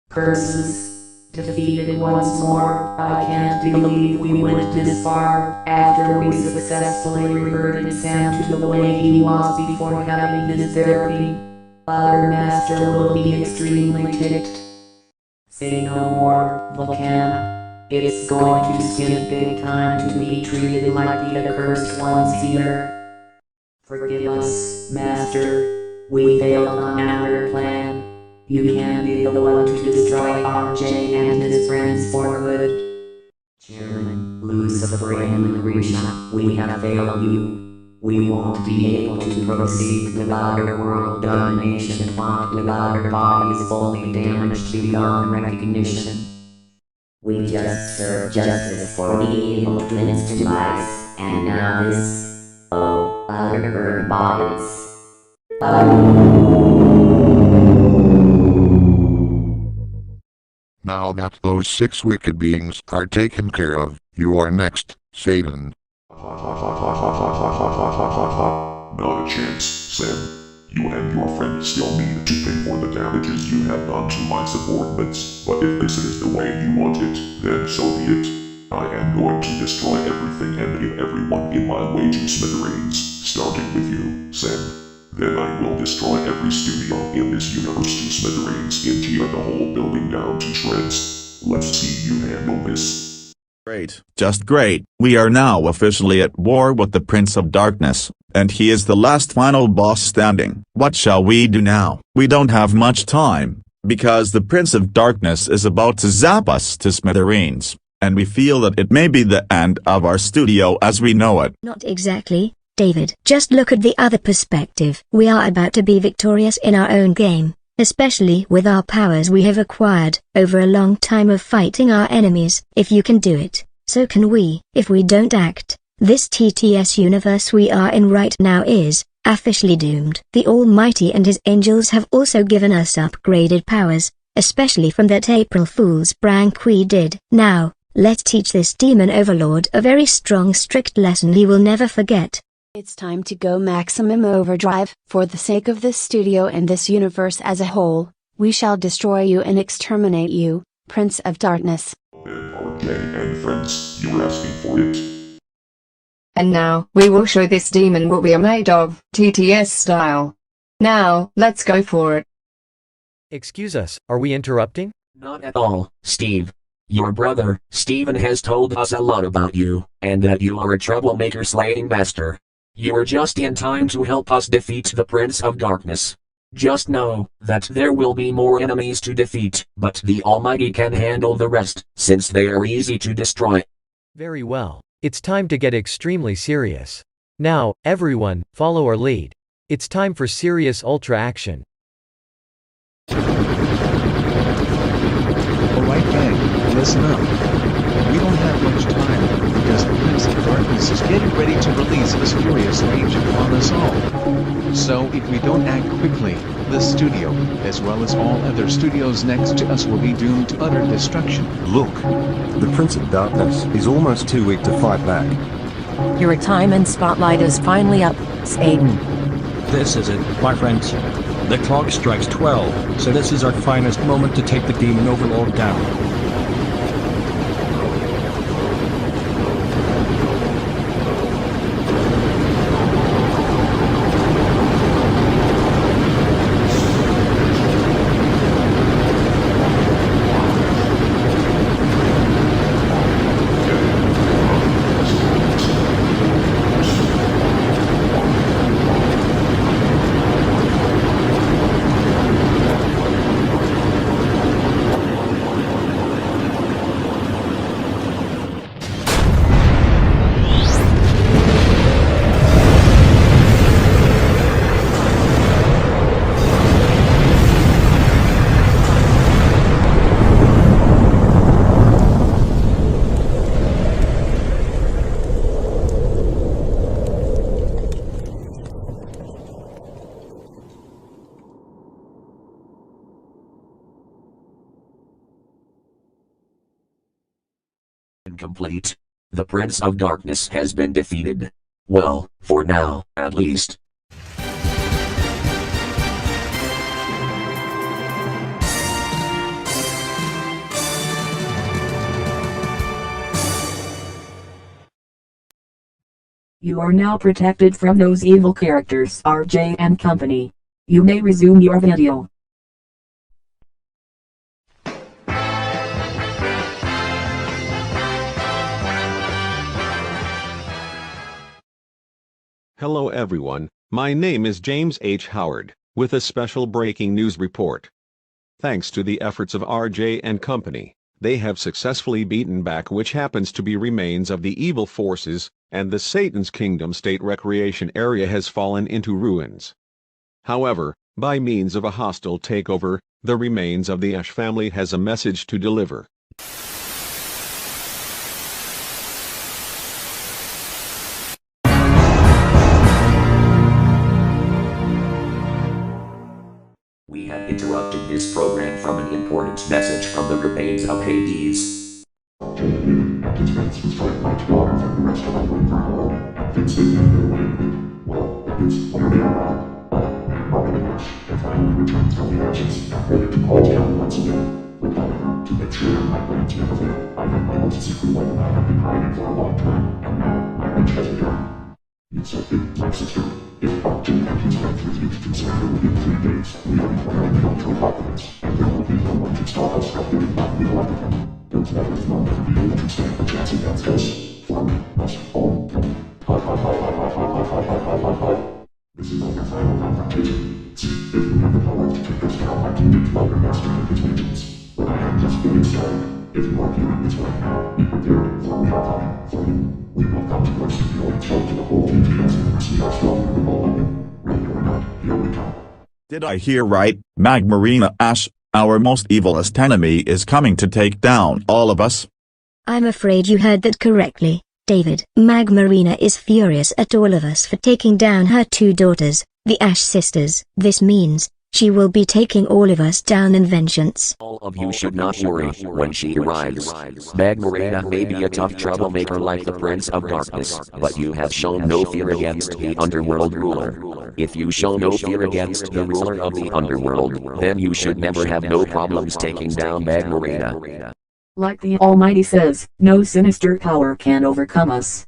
Curses. Defeated once more. I can't believe we went this far, after we successfully reverted Sam to the way he was before having his therapy. Our master will be extremely ticked. Say no more, Volcana. It's going to sting big time to be treated like the accursed ones here. Forgive us, Master. We failed on our plan. You can be the one to destroy RJ and his friends for good. Chairman, Lucifer and Lucretia, we have failed you. We won't be able to proceed without our world domination and without our bodies fully damaged beyond recognition. We just served justice for the evil twins twice, and now this. Oh, our bodies. Now that those 6 wicked beings are taken care of, you are next, Satan. Not a chance, Sam. You and your friend still need to pay for the damages you have done to my subordinates, but if this is the way you want it, then so be it. I am going to destroy everything and give everyone in my way to smithereens, starting with you, Sam. Then I will destroy every studio in this universe to smithereens and tear the whole building down to shreds. Let's see you handle this. Great. Just great. We are now officially at war with the Prince of Darkness, and he is the last final boss standing. What shall we do now? We don't have much time, because the Prince of Darkness is about to zap us to smithereens, and we feel that it may be the end of our studio as we know it. Not exactly, David. Just look at the other perspective. We are about to be victorious in our own game, especially with our powers we have acquired over a long time of fighting our enemies. If you can do it, so can we. If we don't act, this TTS universe we are in right now is officially doomed. The Almighty and his angels have also given us upgraded powers, especially from that April Fool's prank we did. Now, let's teach this demon overlord a very strong strict lesson he will never forget. It's time to go maximum overdrive. For the sake of this studio and this universe as a whole, we shall destroy you and exterminate you, Prince of Darkness. Okay, and friends, you were asking for it. And now, we will show this demon what we are made of, TTS style. Now, let's go for it. Excuse us, are we interrupting? Not at all, Steve. Your brother, Steven, has told us a lot about you, and that you are a troublemaker slaying master. You are just in time to help us defeat the Prince of Darkness. Just know that there will be more enemies to defeat, but the Almighty can handle the rest, since they are easy to destroy. Very well. It's time to get extremely serious. Now, everyone, follow our lead. It's time for serious ultra action. Alright gang, listen up. We don't have much time, because the Prince of Darkness is getting ready to release his furious rage upon us all. So if we don't act quickly, the studio, as well as all other studios next to us, will be doomed to utter destruction. Look, the Prince of Darkness is almost too weak to fight back. Your time and spotlight is finally up, Satan. This is it, my friends. The clock strikes 12, so this is our finest moment to take the demon overlord down. Complete. The Prince of Darkness has been defeated. Well, for now, at least. You are now protected from those evil characters, RJ and company. You may resume your video. Hello everyone, my name is James H. Howard, with a special breaking news report. Thanks to the efforts of RJ and company, they have successfully beaten back which happens to be remains of the evil forces, and the Satan's Kingdom State Recreation Area has fallen into ruins. However, by means of a hostile takeover, the remains of the Ash family has a message to deliver. this program from an important message from the remains of Hades. Did I hear right? Magmarina Ash, our most evilest enemy, is coming to take down all of us? I'm afraid you heard that correctly, David. Magmarina is furious at all of us for taking down her two daughters, the Ash sisters. This means she will be taking all of us down in vengeance. All of you should not worry when she arrives. Magmarina may be a tough troublemaker like the Prince of Darkness, but you have shown no fear against the Underworld ruler. If you show no fear against the ruler of the Underworld, then you should never have no problems taking down Magmarina. Like the Almighty says, no sinister power can overcome us.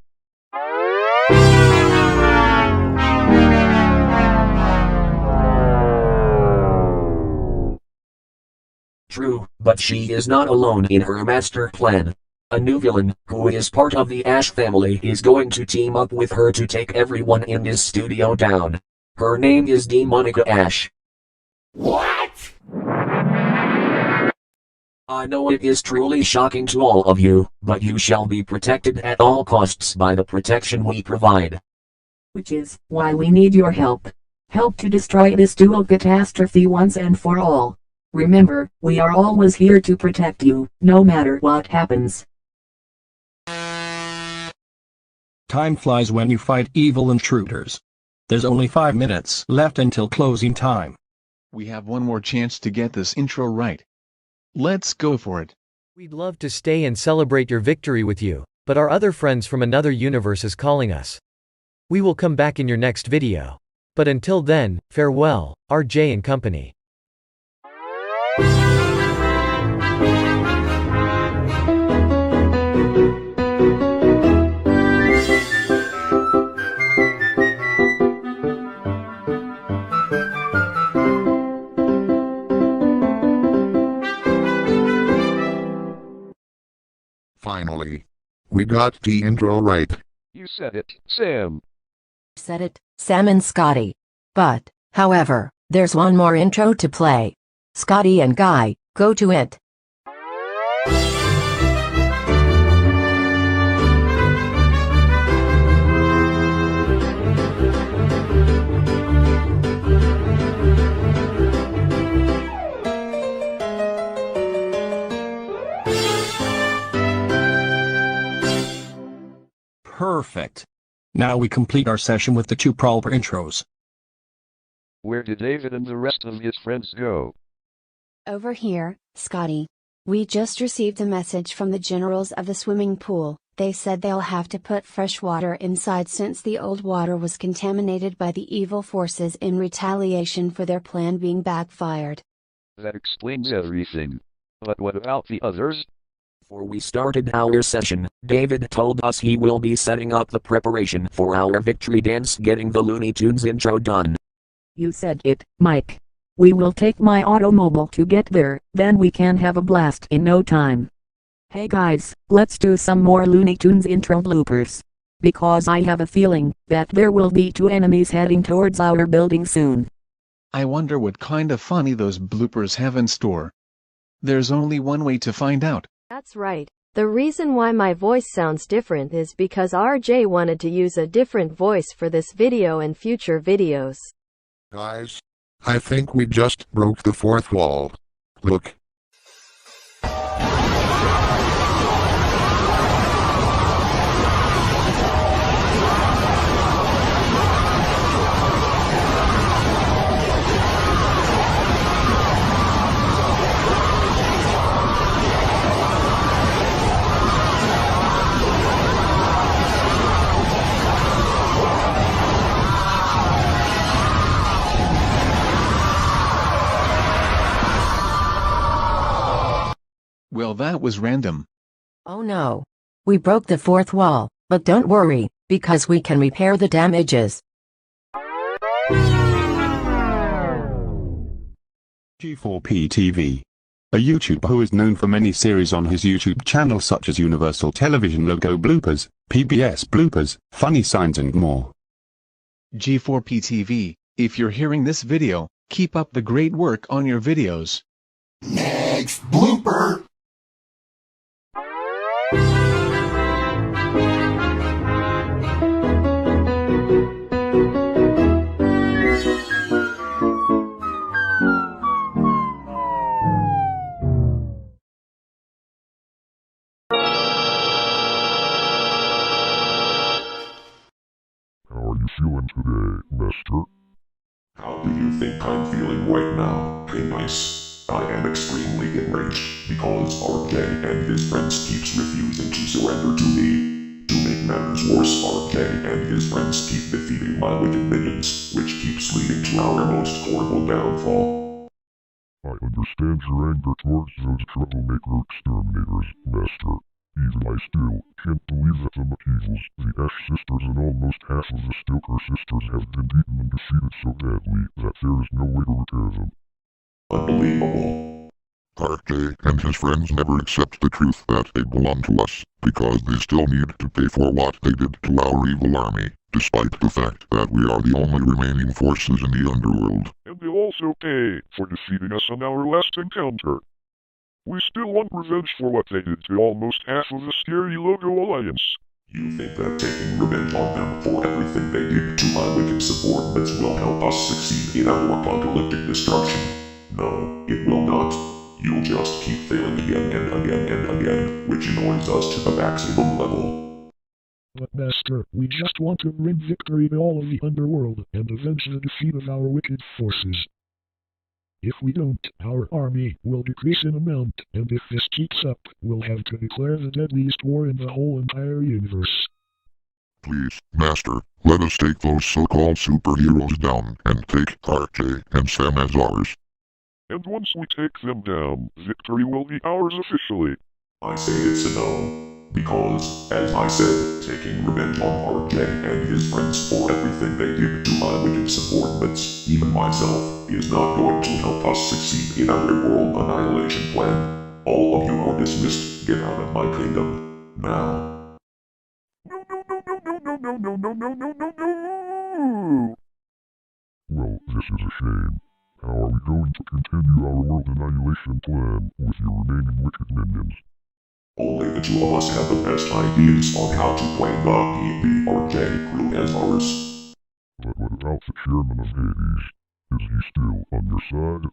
True, but she is not alone in her master plan. A new villain, who is part of the Ash family, is going to team up with her to take everyone in this studio down. Her name is Demonica Ash. What? I know it is truly shocking to all of you, but you shall be protected at all costs by the protection we provide. Which is why we need your help. Help to destroy this dual catastrophe once and for all. Remember, we are always here to protect you, no matter what happens. Time flies when you fight evil intruders. There's only 5 minutes left until closing time. We have one more chance to get this intro right. Let's go for it. We'd love to stay and celebrate your victory with you, but our other friends from another universe is calling us. We will come back in your next video. But until then, farewell, RJ and company. Finally, we got the intro right. You said it, Sam. Said it, Sam and Scotty. But, however, there's one more intro to play. Scotty and Guy, go to it. Perfect. Now we complete our session with the 2 proper intros. Where did David and the rest of his friends go? Over here, Scotty. We just received a message from the generals of the swimming pool. They said they'll have to put fresh water inside since the old water was contaminated by the evil forces in retaliation for their plan being backfired. That explains everything. But what about the others? Before we started our session, David told us he will be setting up the preparation for our victory dance, getting the Looney Tunes intro done. You said it, Mike. We will take my automobile to get there, then we can have a blast in no time. Hey guys, let's do some more Looney Tunes intro bloopers. Because I have a feeling that there will be 2 enemies heading towards our building soon. I wonder what kind of funny those bloopers have in store. There's only one way to find out. That's right. The reason why my voice sounds different is because RJ wanted to use a different voice for this video and future videos. Guys, I think we just broke the 4th wall. Look. Well, that was random. Oh no. We broke the fourth wall, but don't worry, because we can repair the damages. G4P TV. A YouTuber who is known for many series on his YouTube channel such as Universal Television Logo Bloopers, PBS Bloopers, Funny Signs and more. G4P TV, if you're hearing this video, keep up the great work on your videos. Next blooper! How are you feeling today, Mister? How do you think I'm feeling right now? Hey nice. I am extremely enraged because RJ and his friends keeps refusing to surrender to me. To make matters worse, RJ and his friends keep defeating my wicked minions, which keeps leading to our most horrible downfall. I understand your anger towards those troublemaker exterminators, Master. Even I still can't believe that the McEvils, the Ash sisters and almost half of the Stoker sisters have been beaten and defeated so badly that there is no way to repair them. Unbelievable. RJ and his friends never accept the truth that they belong to us, because they still need to pay for what they did to our evil army, despite the fact that we are the only remaining forces in the underworld. And they'll also pay for defeating us on our last encounter. We still want revenge for what they did to almost half of the Scary Logo Alliance. You think that taking revenge on them for everything they did to my wicked subordinates will help us succeed in our apocalyptic destruction? No, it will not. You'll just keep failing again and again and again, which annoys us to the maximum level. But Master, we just want to bring victory to all of the underworld and avenge the defeat of our wicked forces. If we don't, our army will decrease in amount, and if this keeps up, we'll have to declare the deadliest war in the whole entire universe. Please, Master, let us take those so-called superheroes down, and take RJ and Sam as ours. And once we take them down, victory will be ours officially. I say it's a no. Because, as I said, taking revenge on RJ and his friends for everything they did to my wicked subordinates, even myself, is not going to help us succeed in our world annihilation plan. All of you are dismissed. Get out of my kingdom. Now. No. Well, this is a shame. How are we going to continue our world annihilation plan with your remaining wicked minions? Only the two of us have the best ideas on how to play the RJ crew as ours. But what about the chairman of Hades? Is he still on your side?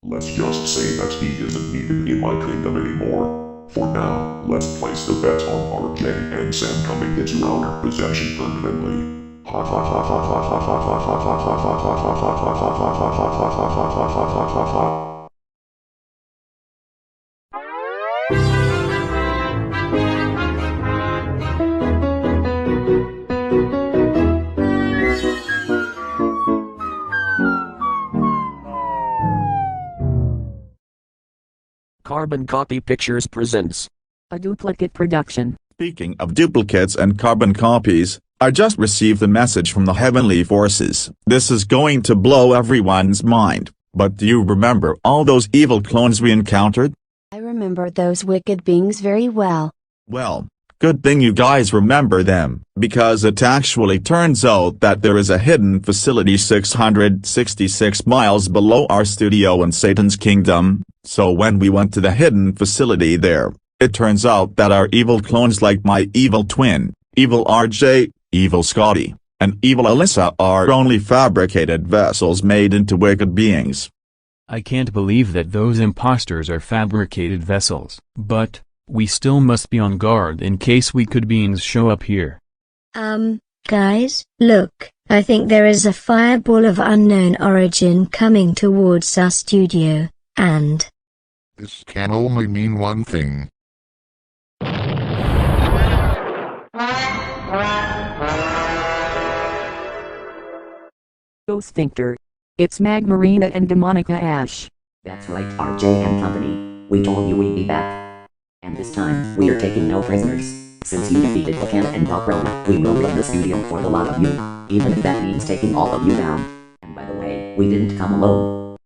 Let's just say that he isn't needed in my kingdom anymore. For now, let's place the bet on RJ and Sam coming into our possession permanently. Ha ha ha ha ha ha ha ha ha ha ha ha ha ha ha ha ha ha ha. Carbon Copy Pictures presents a duplicate production. Speaking of duplicates and carbon copies, I just received a message from the heavenly forces. This is going to blow everyone's mind, but do you remember all those evil clones we encountered? I remember those wicked beings very well. Well, good thing you guys remember them, because it actually turns out that there is a hidden facility 666 miles below our studio in Satan's kingdom. So when we went to the hidden facility there, it turns out that our evil clones like my evil twin, evil RJ, evil Scotty, and evil Alyssa are only fabricated vessels made into wicked beings. I can't believe that those imposters are fabricated vessels, but we still must be on guard in case wicked beings show up here. Guys, look, I think there is a fireball of unknown origin coming towards our studio, and this can only mean one thing. Go Sphincter. It's Magmarina and Demonica Ash. That's right, RJ and company. We told you we'd be back. And this time, we are taking no prisoners. Since you defeated Bacana and Valkrona, we will run the studio for the lot of you. Even if that means taking all of you down. And by the way, we didn't come alone.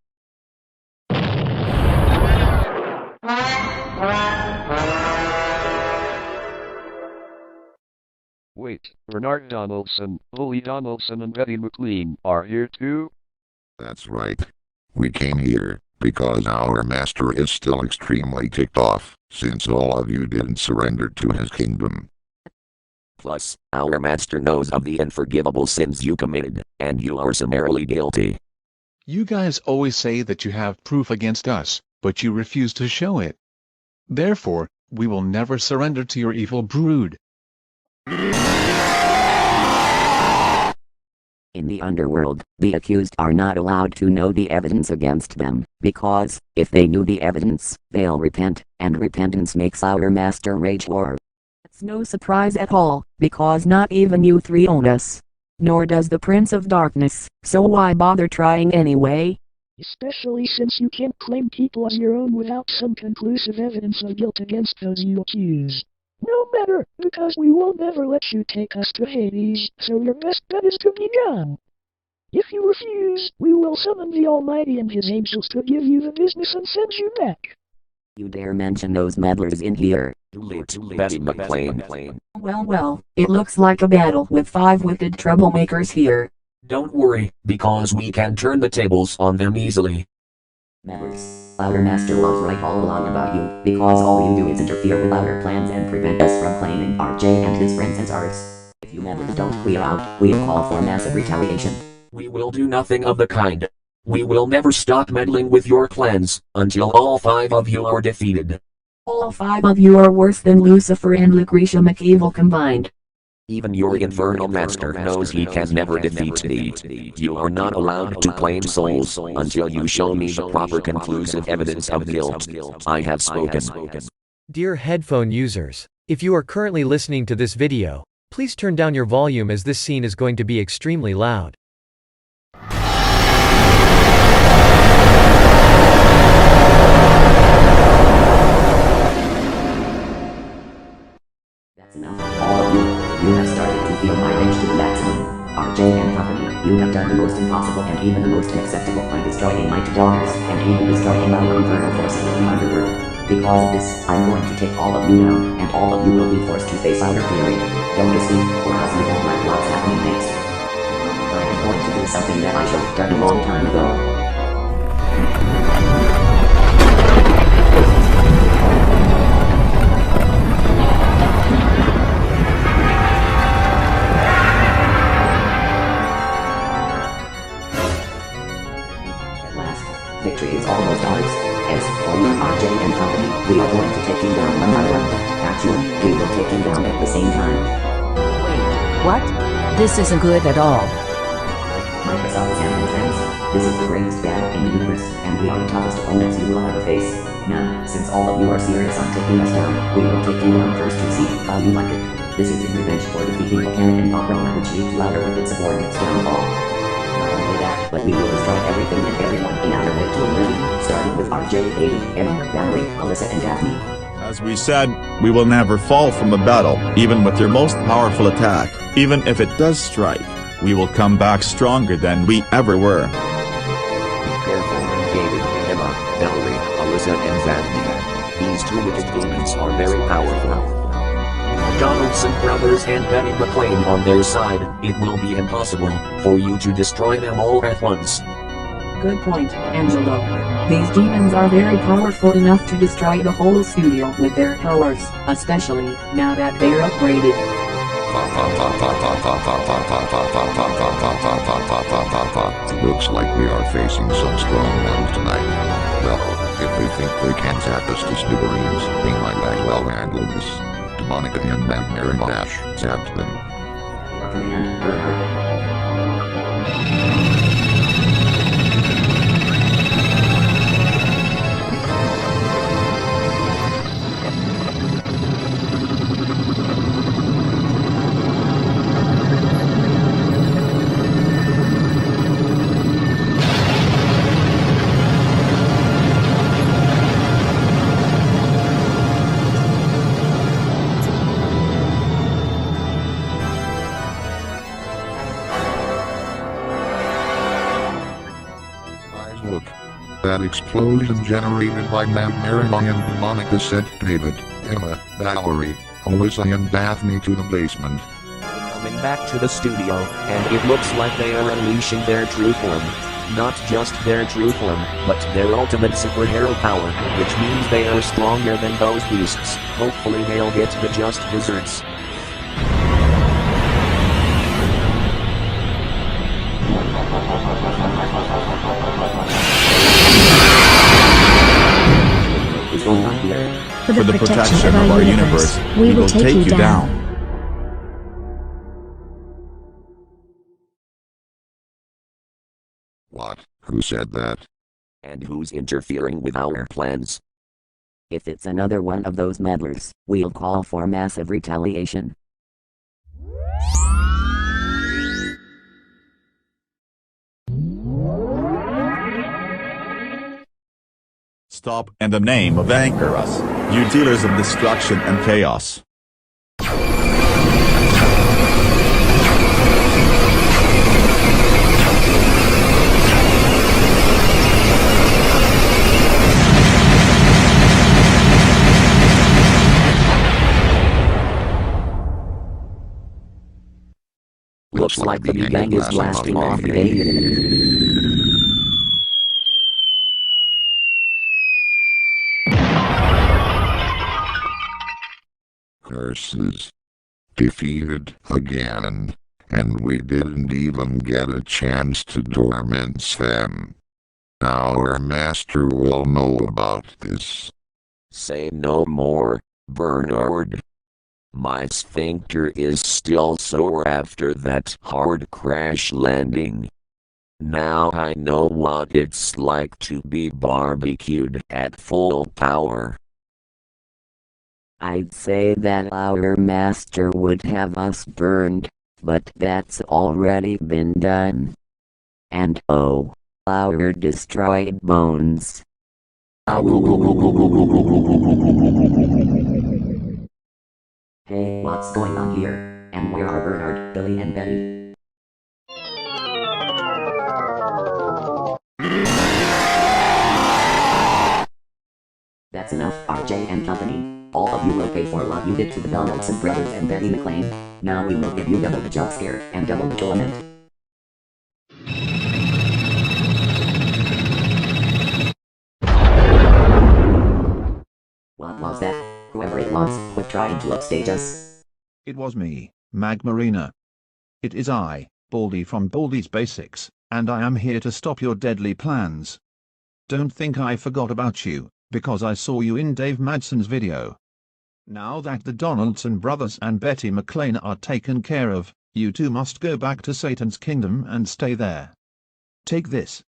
Wait, Bernard Donaldson, Bully Donaldson and Betty McLean are here too? That's right. We came here because our master is still extremely ticked off, since all of you didn't surrender to his kingdom. Plus, our master knows of the unforgivable sins you committed, and you are summarily guilty. You guys always say that you have proof against us, but you refuse to show it. Therefore, we will never surrender to your evil brood. In the underworld, the accused are not allowed to know the evidence against them, because, if they knew the evidence, they'll repent, and repentance makes our master rage war. It's no surprise at all, because not even you three own us. Nor does the Prince of Darkness, so why bother trying anyway? Especially since you can't claim people as your own without some conclusive evidence of guilt against those you accuse. No matter, because we will never let you take us to Hades, so your best bet is to be gone. If you refuse, we will summon the Almighty and his angels to give you the business and send you back. You dare mention those meddlers in here? Betty McLean. Well, it looks like a battle with 5 wicked troublemakers here. Don't worry, because we can turn the tables on them easily. Meddlers, our master was right all along about you, because all you do is interfere with our plans and prevent us from claiming RJ and his friends as ours. If you meddlers don't clear out, we'll call for massive retaliation. We will do nothing of the kind. We will never stop meddling with your plans, until all 5 of you are defeated. All 5 of you are worse than Lucifer and Lucretia McEvil combined. Even your infernal master knows he can never defeat me. You are not allowed to claim souls until you show me the proper conclusive evidence of guilt. I have spoken. Dear headphone users, if you are currently listening to this video, please turn down your volume as this scene is going to be extremely loud. That's enough, all of you. You have started to feel my rage to the maximum. RJ and company, you have done the most impossible and even the most unacceptable by destroying my 2 daughters, and even destroying our infernal forces of the underworld. Because of this, I'm going to take all of you down, and all of you will be forced to face our fury. Don't escape, or else you won't like what's happening next. I am going to do something that I should have done a long time ago. Victory is almost ours. As for you, RJ and company, we are going to take you down one by one. Actually, we will take you down at the same time. Wait, what? This isn't good at all. Microsoft and friends, this is the greatest battle in the universe, and we are the toughest opponents you will ever face. Now, since all of you are serious on taking us down, we will take you down first to see how you like it. This is in revenge for defeating Bacana and Valkrona, which leads to our wicked subordinates downfall. Not only that, but we will destroy everything and everyone in our way to oblivion, starting with RJ, Katie, Emma, Valerie, Alyssa and Daphne. As we said, we will never fall from a battle, even with your most powerful attack. Even if it does strike, we will come back stronger than we ever were. Be careful, David, Emma, Valerie, Alyssa and Daphne. These 2 wicked demons are very powerful. Donaldson brothers and Betty McLean on their side, it will be impossible for you to destroy them all at once. Good point, Angelo. These demons are very powerful enough to destroy the whole studio with their powers, especially now that they're upgraded. Looks like we are facing some strong ones tonight. Well, if they think they can zap us to smithereens, they might as well handle this. Monica and Marin Dash zapped them. That explosion generated by Marilyn and Monica sent David, Emma, Valerie, Alyssa and Daphne to the basement. Coming back to the studio, and it looks like they are unleashing their true form. Not just their true form, but their ultimate superhero power, which means they are stronger than those beasts. Hopefully they'll get the just desserts. What's going on here? For the protection of our universe, we will take you down. What? Who said that? And who's interfering with our plans? If it's another one of those meddlers, we'll call for massive retaliation. Stop in the name of anchor us, you dealers of destruction and chaos. Looks like the gang is blasting off the alien. Curses. Defeated again, and we didn't even get a chance to torment them. Our master will know about this. Say no more, Bernard. My sphincter is still sore after that hard crash landing. Now I know what it's like to be barbecued at full power. I'd say that our master would have us burned, but that's already been done. And oh, our destroyed bones. Hey, what's going on here? And where are Bernard, Billy and Betty? That's enough, RJ and company. All of you will pay for what you did to the Donaldson brothers and Betty McLean. Now we will give you double the jump scare and double the torment. What was that? Whoever it was, quit trying to upstage us. It was me, Magmarina. It is I, Baldy from Baldy's Basics, and I am here to stop your deadly plans. Don't think I forgot about you, because I saw you in Dave Madson's video. Now that the Donaldson brothers and Betty McLean are taken care of, you two must go back to Satan's kingdom and stay there. Take this.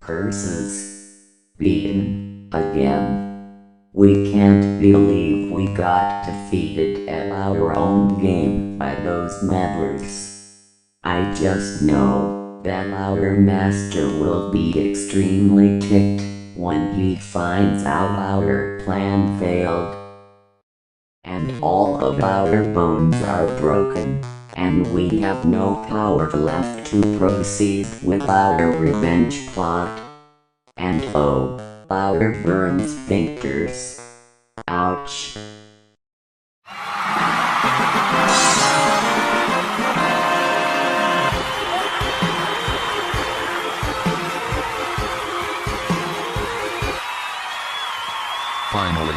Curses. Beaten again. We can't believe we got defeated at our own game by those meddlers. I just know that our master will be extremely ticked when he finds out our plan failed. And all of our bones are broken, and we have no power left to proceed with our revenge plot. And oh, our burned sphincters. Ouch. Finally,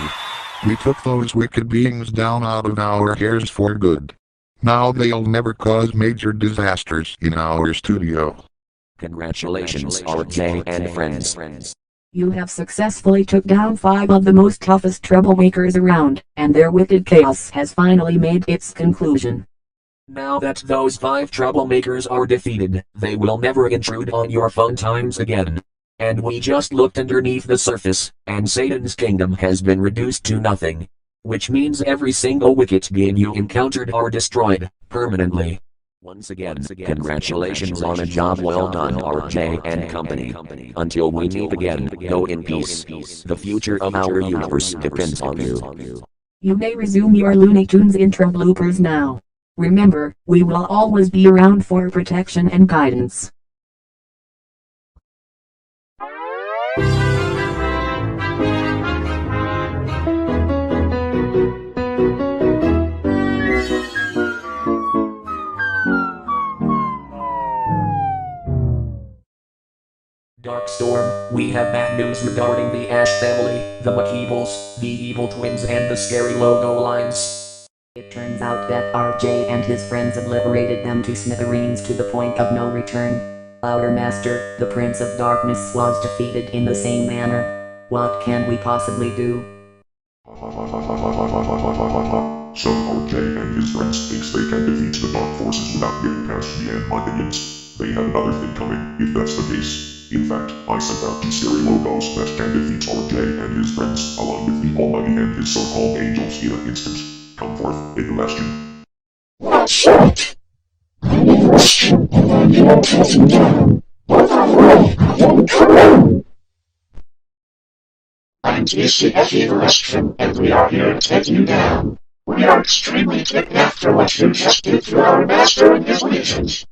we took those wicked beings down out of our hairs for good. Now they'll never cause major disasters in our studio. Congratulations, RJ and friends. You have successfully took down 5 of the most toughest troublemakers around, and their wicked chaos has finally made its conclusion. Now that those 5 troublemakers are defeated, they will never intrude on your fun times again. And we just looked underneath the surface, and Satan's kingdom has been reduced to nothing. Which means every single wicked being you encountered are destroyed, permanently. Once again, congratulations on a job well done, RJ and company. Until we meet again, go in peace. The future of our universe depends on you. You may resume your Looney Tunes intro bloopers now. Remember, we will always be around for protection and guidance. Dark Storm, we have bad news regarding the Ash family, the McKeebles, the evil twins and the scary logo lines. It turns out that RJ and his friends have liberated them to smithereens to the point of no return. Our master, the Prince of Darkness, was defeated in the same manner. What can we possibly do? So RJ and his friends thinks they can defeat the dark forces without getting past me and my minions. They have another thing coming, if that's the case. In fact, I sent out the scary logos that can defeat RJ and his friends, along with the Almighty and his so-called angels in an instant. Come forth, Sebastian. That's it! I never assumed that I didn't cut him down. But I will, I didn't come in. I'm DCF Eastern, and we are here to take you down. We are extremely ticked after what you just did to our master and his legions.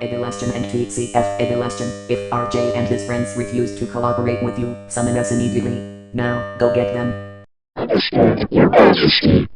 Sebastian and TCF Sebastian, if RJ and his friends refuse to collaborate with you, summon us immediately. Now, go get them. Understood, Your Majesty.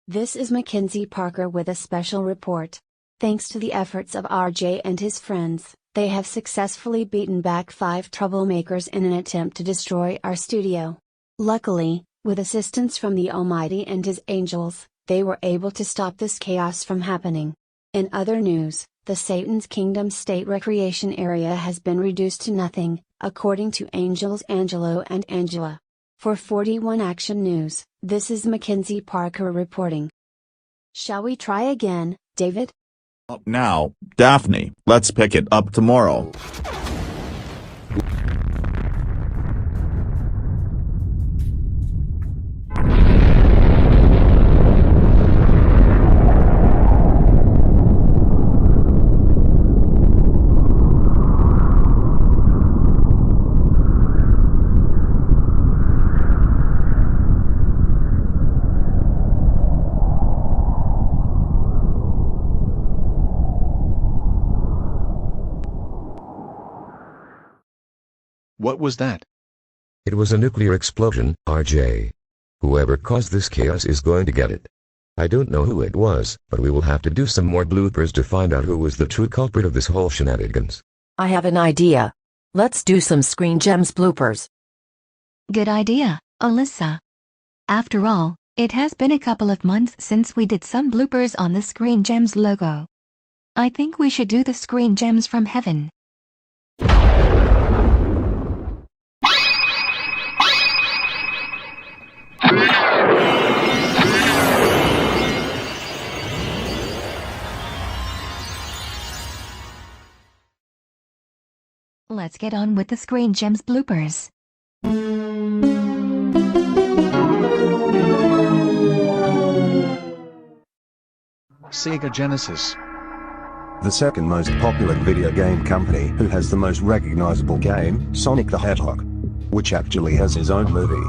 This is Mackenzie Parker with a special report. Thanks to the efforts of RJ and his friends, they have successfully beaten back 5 troublemakers in an attempt to destroy our studio. Luckily, with assistance from the Almighty and his angels, they were able to stop this chaos from happening. In other news, the Satan's Kingdom State Recreation Area has been reduced to nothing, according to Angels Angelo and Angela. For 41 Action News, this is Mackenzie Parker reporting. Shall we try again, David? Now, Daphne, let's pick it up tomorrow. What was that? It was a nuclear explosion, RJ. Whoever caused this chaos is going to get it. I don't know who it was, but we will have to do some more bloopers to find out who was the true culprit of this whole shenanigans. I have an idea. Let's do some Screen Gems bloopers. Good idea, Alyssa. After all, it has been a couple of months since we did some bloopers on the Screen Gems logo. I think we should do the Screen Gems from heaven. Let's get on with the Screen Gems bloopers. Sega Genesis. The second most popular video game company who has the most recognizable game, Sonic the Hedgehog. Which actually has his own movie.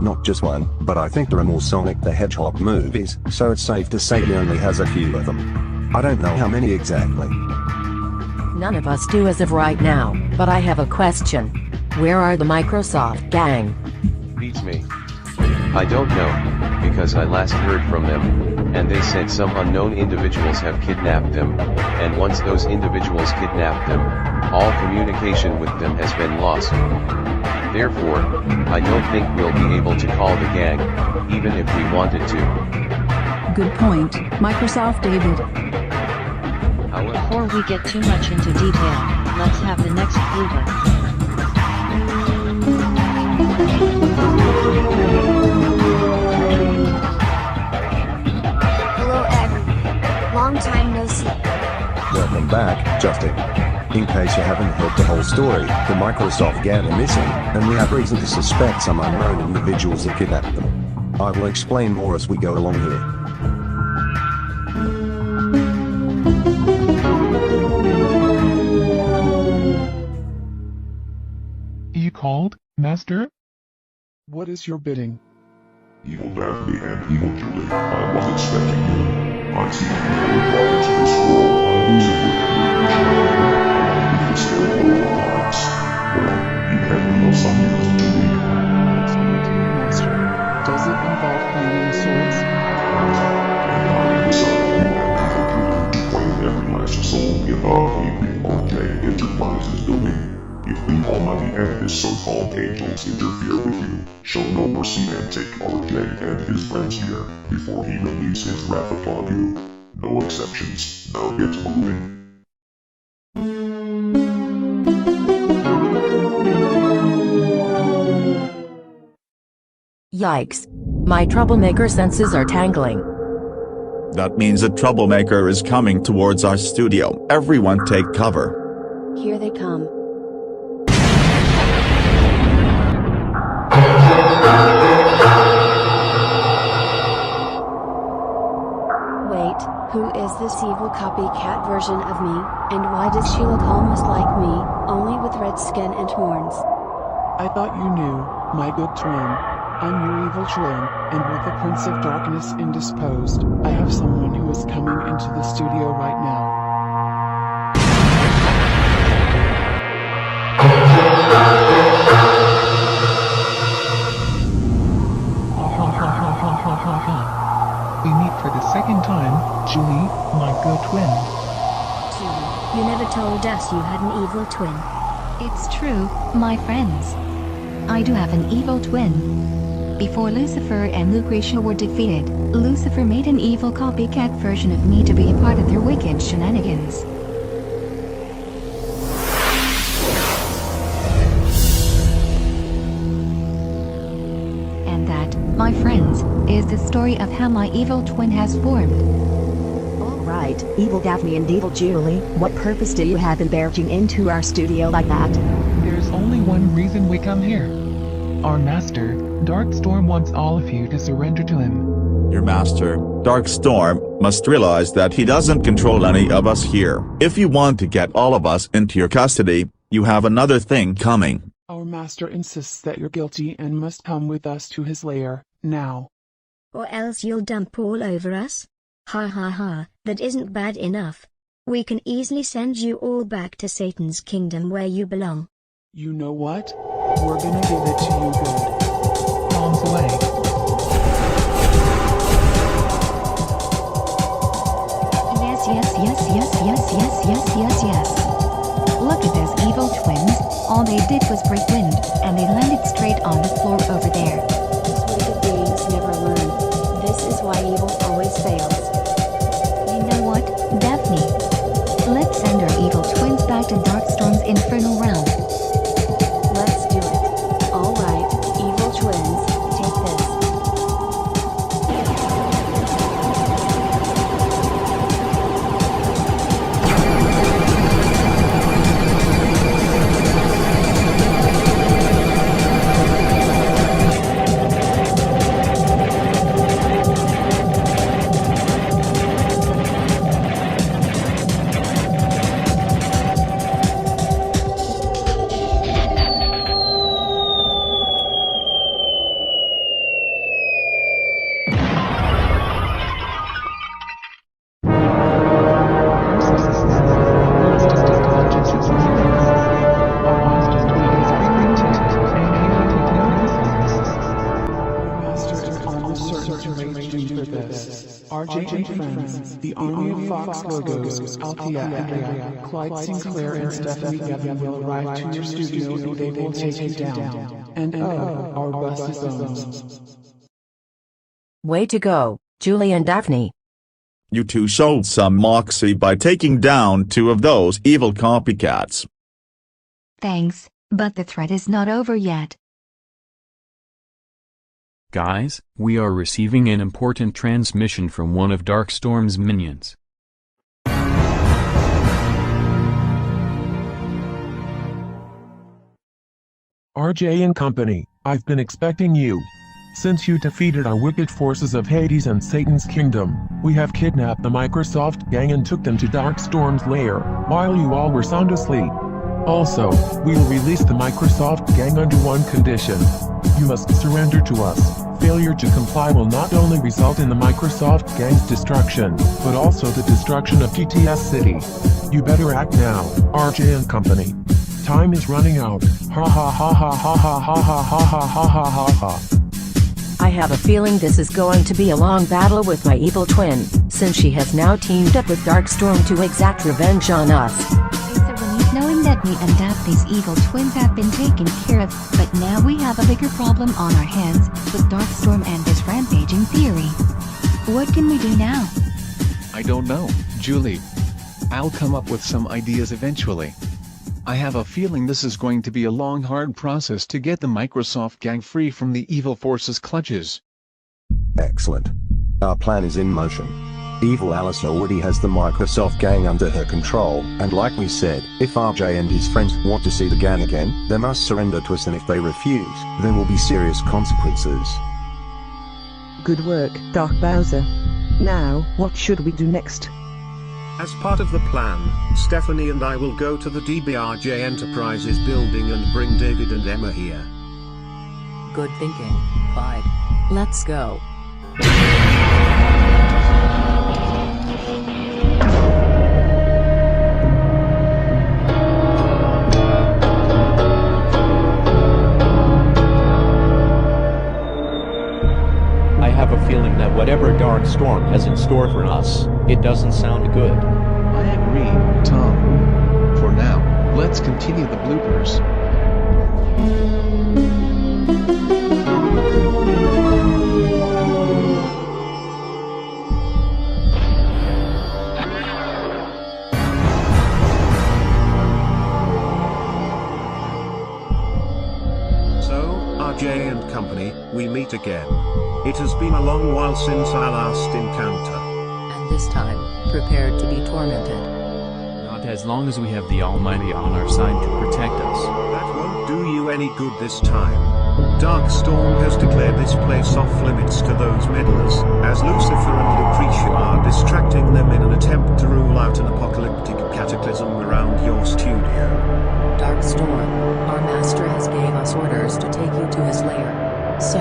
Not just one, but I think there are more Sonic the Hedgehog movies, so it's safe to say he only has a few of them. I don't know how many exactly. None of us do as of right now, but I have a question. Where are the Microsoft gang? Beats me. I don't know, because I last heard from them, and they said some unknown individuals have kidnapped them, and once those individuals kidnapped them, all communication with them has been lost. Therefore, I don't think we'll be able to call the gang, even if we wanted to. Good point, Microsoft David. Before we get too much into detail, let's have the next blooper. time no see. Welcome back, Justin. In case you haven't heard the whole story, the Microsoft gang are missing, and we have reason to suspect some unknown individuals have kidnapped them. I will explain more as we go along here. You called, Master? What is your bidding? Evil Daphne and Evil Julie, I was expecting you. I see you were brought into this world on a loser with the scary little times. Well, you can reveal something to me. Master, does it involve cleaning swords? I decided you and Evil Julie to claim every last soul in the Arcade Enterprises building. If the Almighty and his so-called angels interfere with you, show no mercy and take RJ and his friends here before he releases his wrath upon you. No exceptions. Now get moving. Yikes. My troublemaker senses are tangling. That means a troublemaker is coming towards our studio. Everyone take cover. Here they come. Wait, who is this evil copycat version of me, and why does she look almost like me, only with red skin and horns? I thought you knew, my good twin. I'm your evil twin, and with the Prince of Darkness indisposed, I have someone who is coming into the studio right now. We meet for the second time, Julie, my good twin. Julie, you never told us you had an evil twin. It's true, my friends. I do have an evil twin. Before Lucifer and Lucretia were defeated, Lucifer made an evil copycat version of me to be a part of their wicked shenanigans. And that, my friends, is the story of how my evil twin has formed. Alright, Evil Daphne and Evil Julie, what purpose do you have in barging into our studio like that? There's only one reason we come here. Our master, Darkstorm, wants all of you to surrender to him. Your master, Darkstorm, must realize that he doesn't control any of us here. If you want to get all of us into your custody, you have another thing coming. Our master insists that you're guilty and must come with us to his lair, now. Or else you'll dump all over us? Ha ha ha, that isn't bad enough. We can easily send you all back to Satan's kingdom where you belong. You know what? We're gonna give it to you good. Bombs away. Yes. Look at those evil twins. All they did was break wind, and they landed straight on the floor over there. These wicked beings never learn. This is why evil always fails. You know what, Daphne? Let's send our evil twins back to Darkstorm's infernal realm. Let's do it. Alright, evil twins, take this. RJ friends, the army of Fox logos, Althea, Andrea, Clyde Sinclair, and Stephanie Gavin will arrive to your studio and they will take you down. And oh, our busted bones. Way to go, Julie and Daphne. You two showed some moxie by taking down two of those evil copycats. Thanks, but the threat is not over yet. Guys, we are receiving an important transmission from one of Darkstorm's minions. RJ and company, I've been expecting you. Since you defeated our wicked forces of Hades and Satan's kingdom, we have kidnapped the Microsoft gang and took them to Darkstorm's lair, while you all were sound asleep. Also, we will release the Microsoft gang under one condition. You must surrender to us. Failure to comply will not only result in the Microsoft gang's destruction, but also the destruction of TTS City. You better act now, RJ and company. Time is running out. Ha ha ha ha ha ha ha ha ha ha ha ha ha ha. I have a feeling this is going to be a long battle with my evil twin, since she has now teamed up with Darkstorm to exact revenge on us. It's a relief knowing that me and Daphne's evil twins have been taken care of, but now we have a bigger problem on our hands, with Darkstorm and his rampaging theory. What can we do now? I don't know, Julie. I'll come up with some ideas eventually. I have a feeling this is going to be a long hard process to get the Microsoft gang free from the evil forces' clutches. Excellent. Our plan is in motion. Evil Alice already has the Microsoft gang under her control, and like we said, if RJ and his friends want to see the gang again, they must surrender to us, and if they refuse, there will be serious consequences. Good work, Dark Bowser. Now, what should we do next? As part of the plan, Stephanie and I will go to the DBRJ Enterprises building and bring David and Emma here. Good thinking, Clyde. Let's go. I have a feeling that whatever Darkstorm has in store for us, it doesn't sound good. I agree, Tom. For now, let's continue the bloopers. So, RJ and company, we meet again. It has been a long while since our last encounter. And this time, prepared to be tormented. Not as long as we have the Almighty on our side to protect us. That won't do you any good this time. Darkstorm has declared this place off limits to those meddlers, as Lucifer and Lucretia are distracting them in an attempt to rule out an apocalyptic cataclysm around your studio. Darkstorm, our master has gave us orders to take you to his lair. So,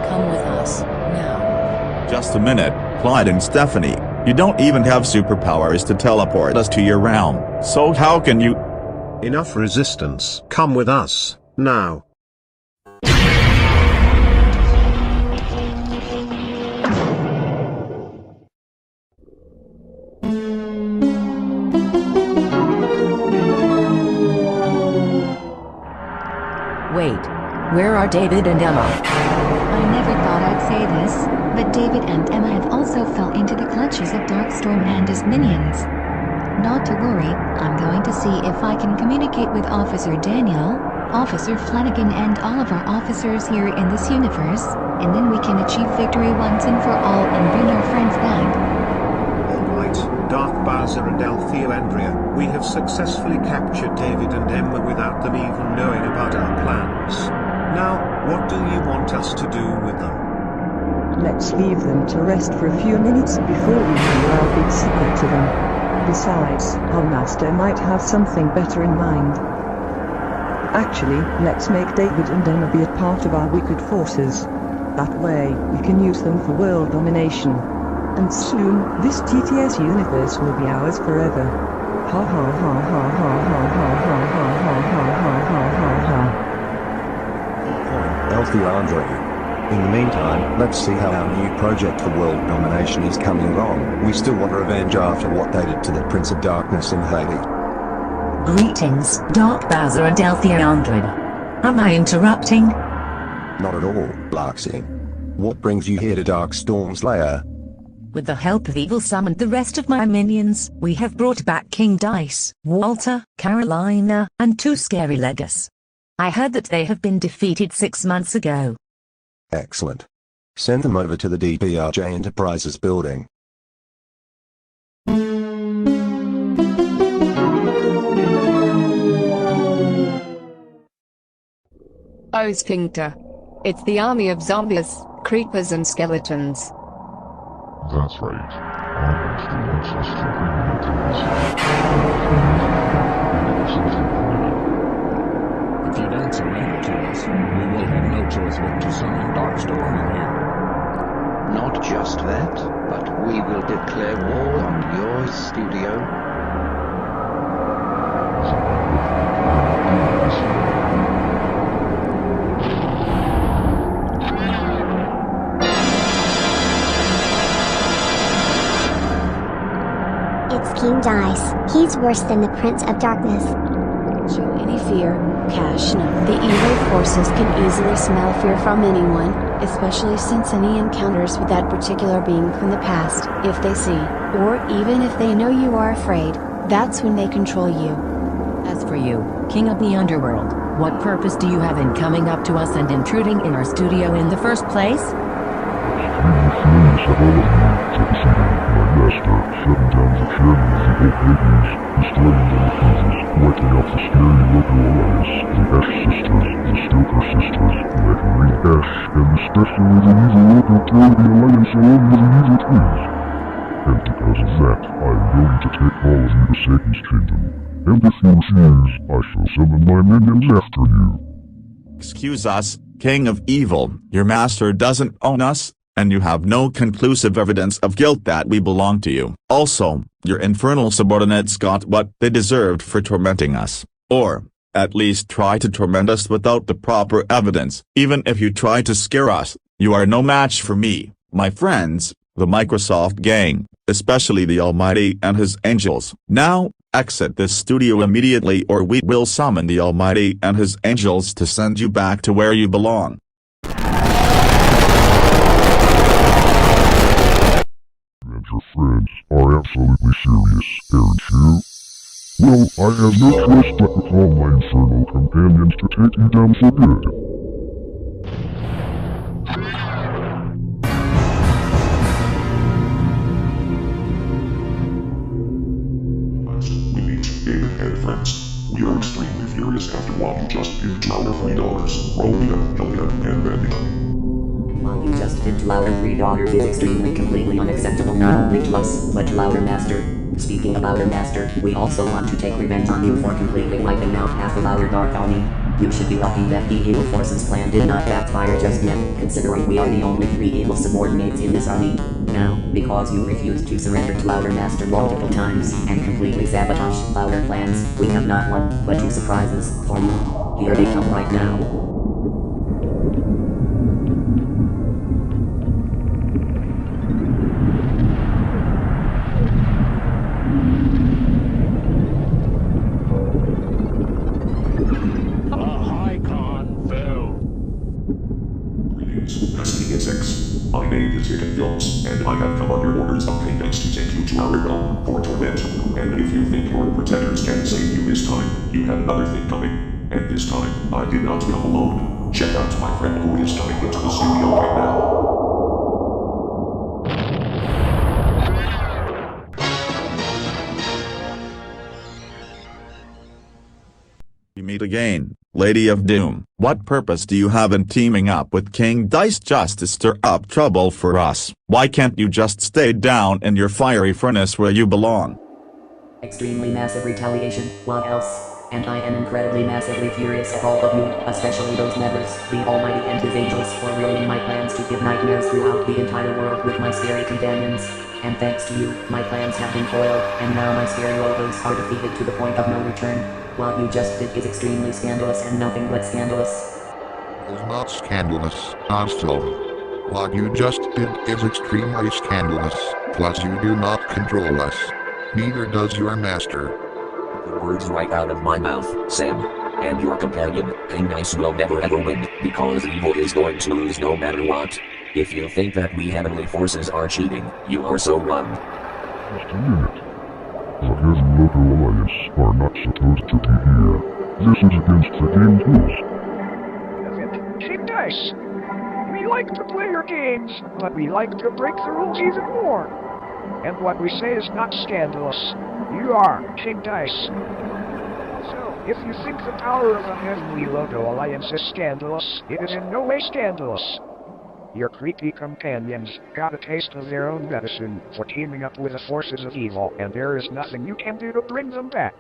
come with us, now. Just a minute, Clyde and Stephanie. You don't even have superpowers to teleport us to your realm, so how can you— Enough resistance. Come with us, now. Wait, where are David and Emma? I never thought I'd say this, but David and Emma have also fell into the clutches of Darkstorm and his minions. Not to worry, I'm going to see if I can communicate with Officer Daniel, Officer Flanagan and all of our officers here in this universe, and then we can achieve victory once and for all and bring our friends back. Alright, Dark Bowser and Althea we have successfully captured David and Emma without them even knowing about our plans. Now, what do you want us to do with them? Let's leave them to rest for a few minutes before we reveal our big secret to them. Besides, our master might have something better in mind. Actually, let's make David and Emma be a part of our wicked forces. That way, we can use them for world domination. And soon, this TTS universe will be ours forever. Ha ha ha ha ha ha ha ha ha ha ha ha ha ha. Healthy Andre. In the meantime, let's see how our new project for world domination is coming along. We still want revenge after what they did to the Prince of Darkness in Hades. Greetings, Dark Bowser and Althea Android. Am I interrupting? Not at all, Larksy. What brings you here to Darkstorm's lair? With the help of Evil Sam and the rest of my minions, we have brought back King Dice, Walter, Carolina, and 2 Scary Leggers. I heard that they have been defeated 6 months ago. Excellent. Send them over to the DBRJ Enterprises building. Oh, Sphincter. It's the army of zombies, creepers and skeletons. That's right. Our master wants us to bring them to If you don't surrender to us, we will have no choice but to summon Darkstorm in here. Not just that, but we will declare war on your studio. It's King Dice. He's worse than the Prince of Darkness. Show any fear, Cash. No. The evil forces can easily smell fear from anyone, especially since any encounters with that particular being from the past, if they see, or even if they know you are afraid, that's when they control you. As for you, King of the Underworld, what purpose do you have in coming up to us and intruding in our studio in the first place? And because of that, I am going to take all of you to Satan's kingdom. And if you refuse, I shall summon my minions after you. Excuse us, King of Evil, your master doesn't own us, and you have no conclusive evidence of guilt that we belong to you. Also, your infernal subordinates got what they deserved for tormenting us. Or, at least try to torment us without the proper evidence. Even if you try to scare us, you are no match for me, my friends, the Microsoft gang, especially the Almighty and his angels. Now, exit this studio immediately or we will summon the Almighty and his angels to send you back to where you belong. And your friends are absolutely serious, aren't you? Well, I have no choice but to call my infernal companions to take you down for good. David and friends, we are extremely furious after what you just did to our $3, Romeo, Helga, and Benny. What you just did to our $3 is extremely completely unacceptable not only to us, but to our master. Speaking of our master, we also want to take revenge on you for completely wiping out half of our dark army. You should be lucky that the evil forces plan did not backfire just yet, considering we are the only 3 evil subordinates in this army. Now, because you refused to surrender to our master multiple times, and completely sabotaged our plans, we have not 1, but 2 surprises for you. Here they come right now. My name is Hidden Films, and I have come under orders of Paydays to take you to our realm for torment. And if you think your protectors can save you this time, you have another thing coming. And this time, I did not come alone. Check out my friend who is coming into the studio right now. We meet again, Lady of Doom. What purpose do you have in teaming up with King Dice just to stir up trouble for us? Why can't you just stay down in your fiery furnace where you belong? Extremely massive retaliation, what else? And I am incredibly massively furious at all of you, especially those members, the Almighty and his angels, for ruining my plans to give nightmares throughout the entire world with my scary companions. And thanks to you, my plans have been foiled, and now my scary logos are defeated to the point of no return. What you just did is extremely scandalous and nothing but scandalous. It is not scandalous, Darkstorm. What you just did is extremely scandalous, plus you do not control us. Neither does your master. The words right out of my mouth, Sam. And your companion, King Dice, will never ever win, because evil is going to lose no matter what. If you think that we heavenly forces are cheating, you are so wrong. Just a minute. The Heaven Local Alliance are not supposed to be here. This is against the game's rules. King Dice, we like to play your games, but we like to break the rules even more. And what we say is not scandalous. You are King Dice. So, If you think the power of the Heavenly Logo Alliance is scandalous, it is in no way scandalous. Your creepy companions got a taste of their own medicine for teaming up with the forces of evil, and there is nothing you can do to bring them back.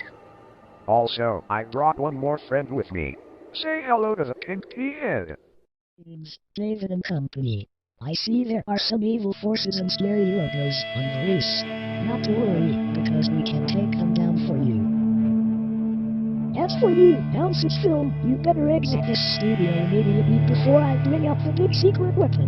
Also, I brought one more friend with me. Say hello to the pinky head. David and company. I see there are some evil forces and scary logos on the loose. Not to worry, because we can take them down for you. As for you, Bounce's film, you better exit this studio immediately before I bring up the big secret weapon.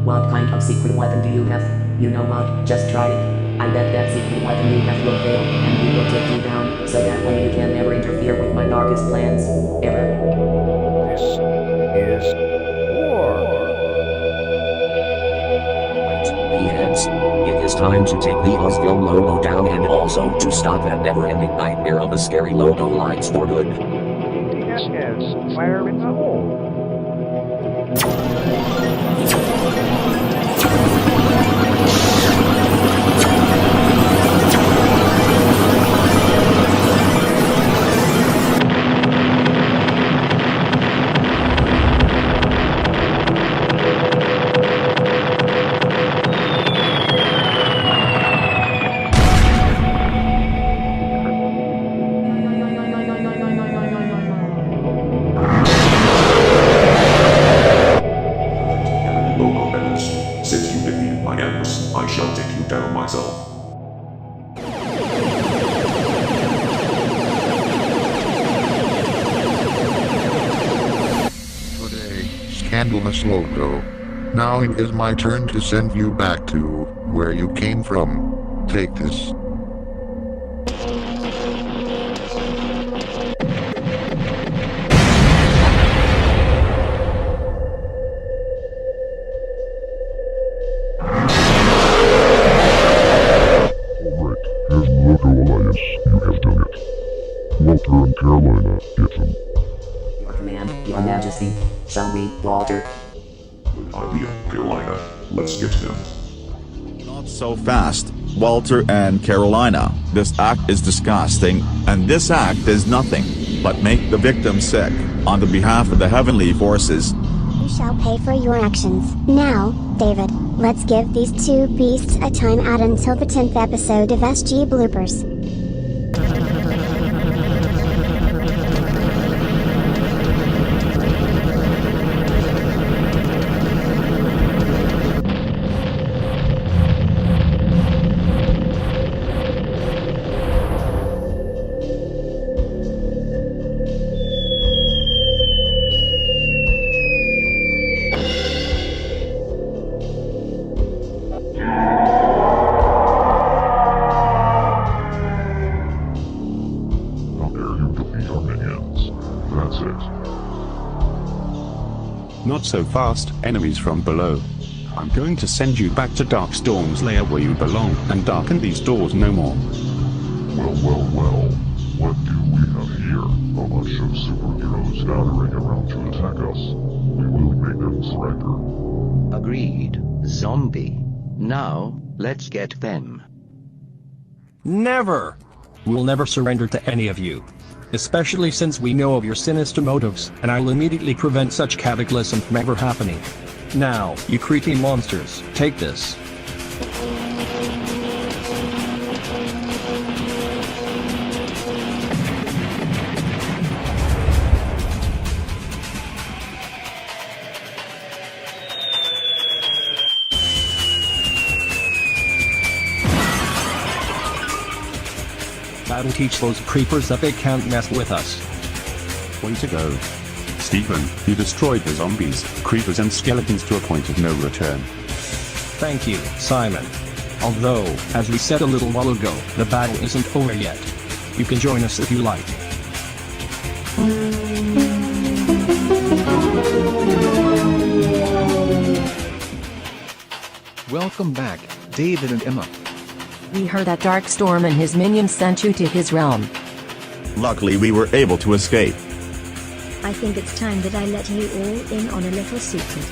What kind of secret weapon do you have? You know what, just try it. I bet that secret weapon you have will fail, and we will take you down, so that way you can never interfere with my darkest plans, ever. This is war. Heads. It is time to take the Osville logo down and also to stop that never-ending nightmare of a scary logo lights for good. Yes, heads. Fire in the hole. I shall take you down myself. Today, scandalous logo. Now it is my turn to send you back to where you came from. Take this. Walter and Carolina, get them. Your command, Your Majesty. Shall we, Walter? Good idea, Carolina. Let's get him. Not so fast, Walter and Carolina. This act is disgusting, and this act is nothing but make the victim sick. On the behalf of the heavenly forces, you shall pay for your actions. Now, David, let's give these two beasts a time out until the 10th episode of SG Bloopers. Not so fast, enemies from below. I'm going to send you back to Darkstorm's lair where you belong, and darken these doors no more. Well, what do we have here? A bunch of superheroes gathering around to attack us. We will make them surrender. Agreed, zombie. Now, let's get them. Never! We'll never surrender to any of you. Especially since we know of your sinister motives, and I'll immediately prevent such cataclysm from ever happening. Now, you creepy monsters, take this. That'll teach those creepers that they can't mess with us. Way to go. Stephen, you destroyed the zombies, creepers and skeletons to a point of no return. Thank you, Simon. Although, as we said a little while ago, the battle isn't over yet. You can join us if you like. Welcome back, David and Emma. We heard that Darkstorm and his minions sent you to his realm. Luckily we were able to escape. I think it's time that I let you all in on a little secret.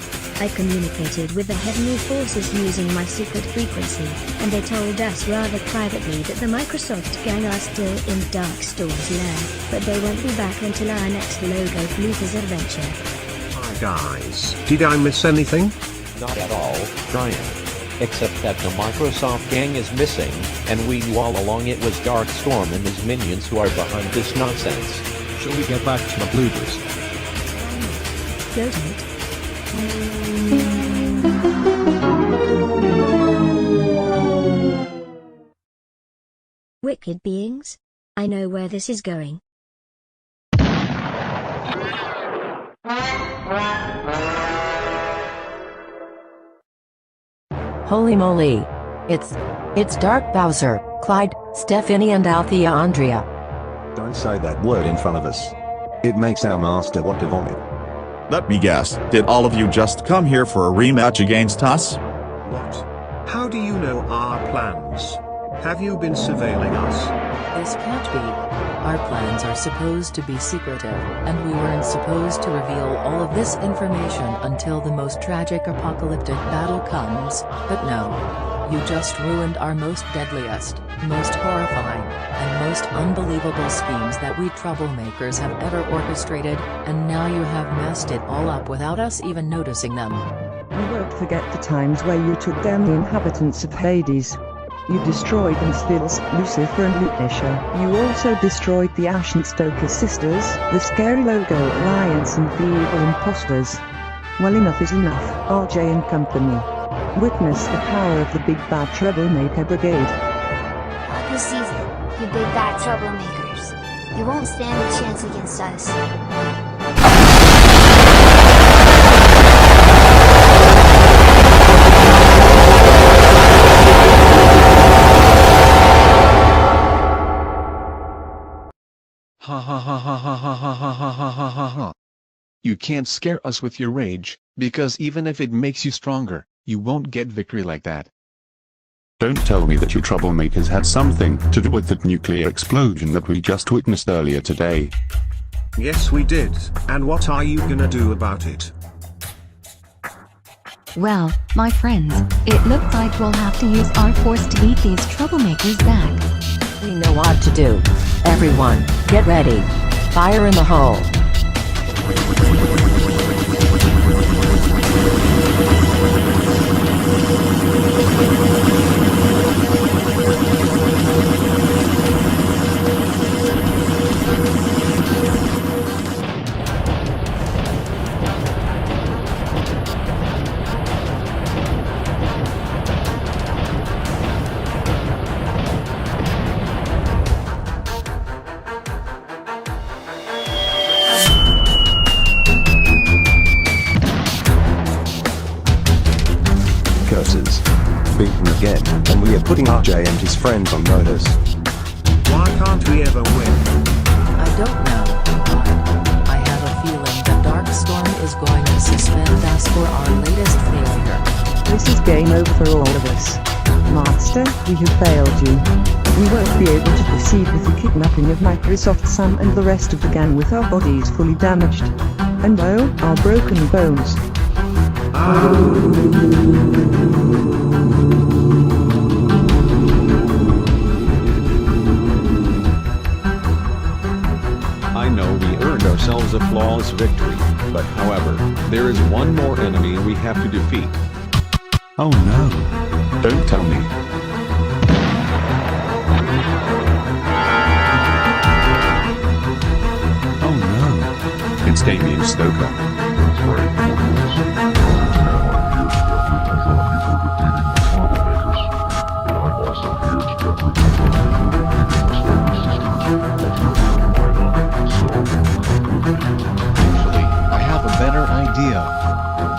I communicated with the heavenly forces using my secret frequency, and they told us rather privately that the Microsoft gang are still in Darkstorm's lair, but they won't be back until our next logo bloopers adventure. Hi guys, did I miss anything? Not at all, Brian. Except that the Microsoft gang is missing, and we knew all along it was Darkstorm and his minions who are behind this nonsense. Shall we get back to the bloopers? Go to it. Wicked beings. I know where this is going. Holy moly. It's Dark Bowser, Clyde, Stephanie and Althea Andrea. Don't say that word in front of us. It makes our master want to vomit. Let me guess, did all of you just come here for a rematch against us? What? How do you know our plans? Have you been surveilling us? This can't be. Our plans are supposed to be secretive, and we weren't supposed to reveal all of this information until the most tragic apocalyptic battle comes, but no. You just ruined our most deadliest, most horrifying, and most unbelievable schemes that we troublemakers have ever orchestrated, and now you have messed it all up without us even noticing them. You won't forget the times where you took down the inhabitants of Hades. You destroyed the Svills, Lucifer and Lutetia. You also destroyed the Ashen Stoker Sisters, the Scary Logo Alliance and the Evil Imposters. Well, enough is enough, RJ and company. Witness the power of the Big Bad Troublemaker Brigade. Happy season, you big bad troublemakers. You won't stand a chance against us. Ha ha ha ha ha ha ha ha ha ha ha ha ha. You can't scare us with your rage, because even if it makes you stronger, you won't get victory like that. Don't tell me that you troublemakers had something to do with that nuclear explosion that we just witnessed earlier today. Yes, we did. And what are you gonna do about it? Well, my friends, it looks like we'll have to use our force to beat these troublemakers back. We know what to do. Everyone, get ready. Fire in the hole. Curses. Beaten again, and we are putting RJ and his friends on notice. Why can't we ever win? I don't know, but I have a feeling that Darkstorm is going to suspend us for our latest failure. This is game over for all of us. Master, we have failed you. We won't be able to proceed with the kidnapping of Microsoft Sam and the rest of the gang with our bodies fully damaged. And oh, our broken bones. I know we earned ourselves a flawless victory, but however, there is one more enemy we have to defeat. Oh no. Don't tell me. Oh no. It's Damien Stoker. Actually, I have a better idea.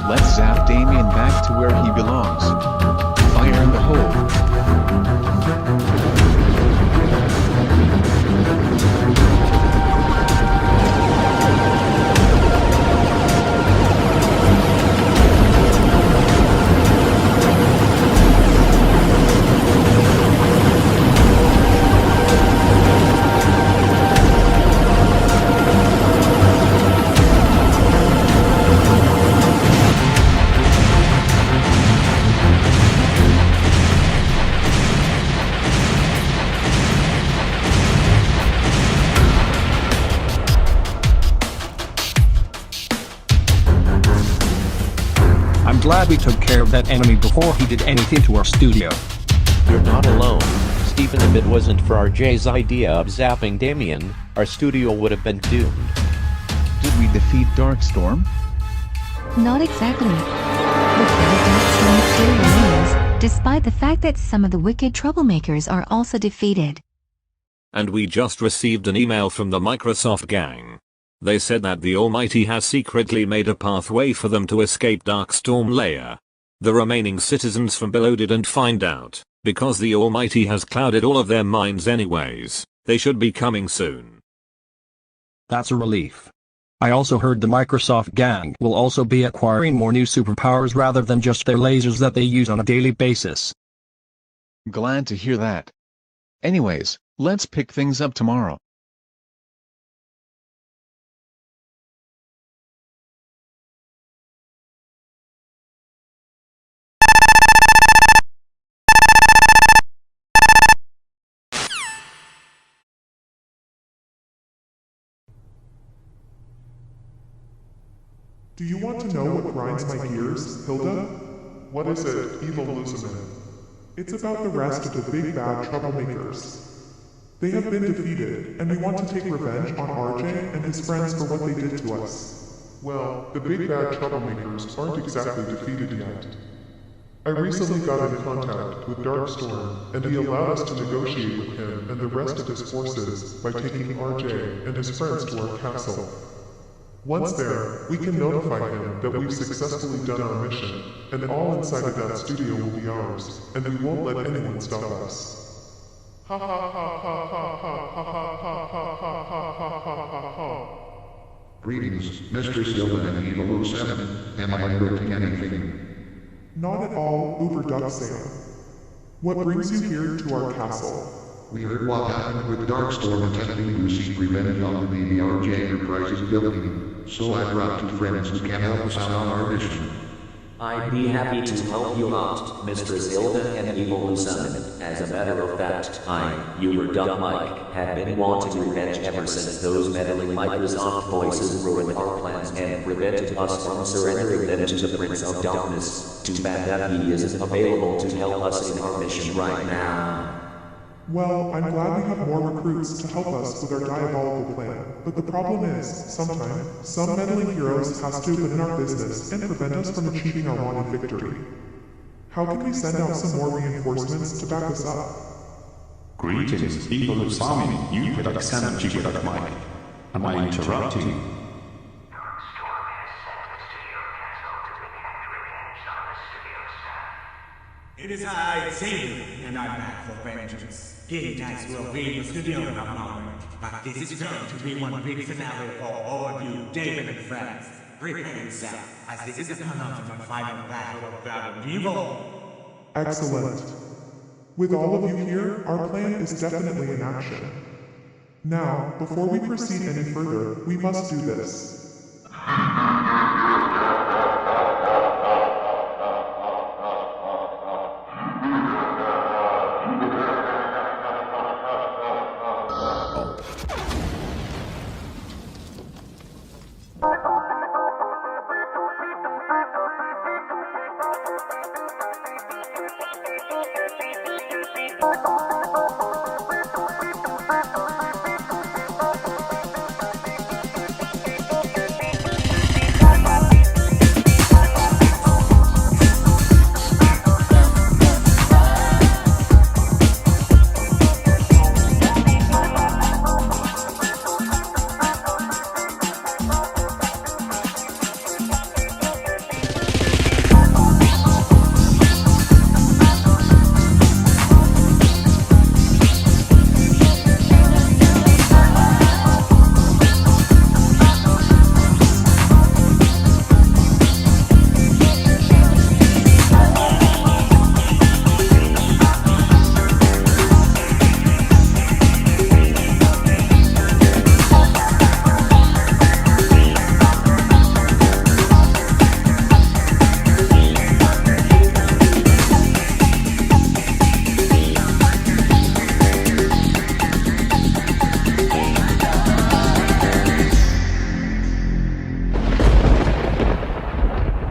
Let's zap Damien back to where he belongs. Fire in the hole. glad we took care of that enemy before he did anything to our studio. You're not alone, Stephen. If it wasn't for RJ's idea of zapping Damien, our studio would have been doomed. Did we defeat Darkstorm? Not exactly. The threat of Darkstorm still remains, despite the fact that some of the wicked troublemakers are also defeated. And we just received an email from the Microsoft gang. They said that the Almighty has secretly made a pathway for them to escape Darkstorm Lair. The remaining citizens from below didn't find out, because the Almighty has clouded all of their minds anyways. They should be coming soon. That's a relief. I also heard the Microsoft gang will also be acquiring more new superpowers rather than just their lasers that they use on a daily basis. Glad to hear that. Anyways, let's pick things up tomorrow. Do you want to know what grinds my gears, Hilda? What is it, evil Luciman? It's about the rest of the big bad troublemakers. They have been defeated, and we want to take revenge on RJ and his friends for what they did to us. Well, the big bad troublemakers aren't exactly defeated yet. I recently got in contact with Darkstorm, and he allowed us to negotiate with him and the rest of his forces by taking RJ and his friends to our castle. Once there, we can notify him that we've successfully done our mission, and all inside of that studio will be ours, and we won't let anyone stop us. Ha ha ha ha ha ha ha ha ha ha ha ha ha. Greetings, Mr. Silva and Evil Luciman. Am I interrupting anything? Not at all, Uber Duck Sam. What brings you here to our castle? We heard what happened with Darkstorm attempting to seek revenge on the BBRJ Enterprises building, so I brought two friends who can help us out on our mission. I'd be happy to help you out, Mistress Hilda and Evil Luciman. As a matter of fact, Uber Duck Mike, have been wanting revenge ever since those meddling Microsoft voices ruined our plans and prevented us from surrendering them to the Prince of Darkness. Too bad that he isn't available to help us in our mission right now. Well, I'm glad we have more recruits to help us with our diabolical plan, but the problem is, sometimes, some meddling heroes has to get in our business and prevent us from achieving our wanted victory. How can we send out some more reinforcements to back us up? Greetings, Evil Luciman, you product Sam and product Mike. Am I interrupting? It is I, Xavier, and I'm back for vengeance. King Tax will be in the studio in a moment, but this is going to be one big finale for all of you, David and friends. Prepare yourself, as this is the penultimate final battle of Battle Evil. Excellent. With all of you here, our plan is definitely in action. Now, before we proceed any further, we must do this.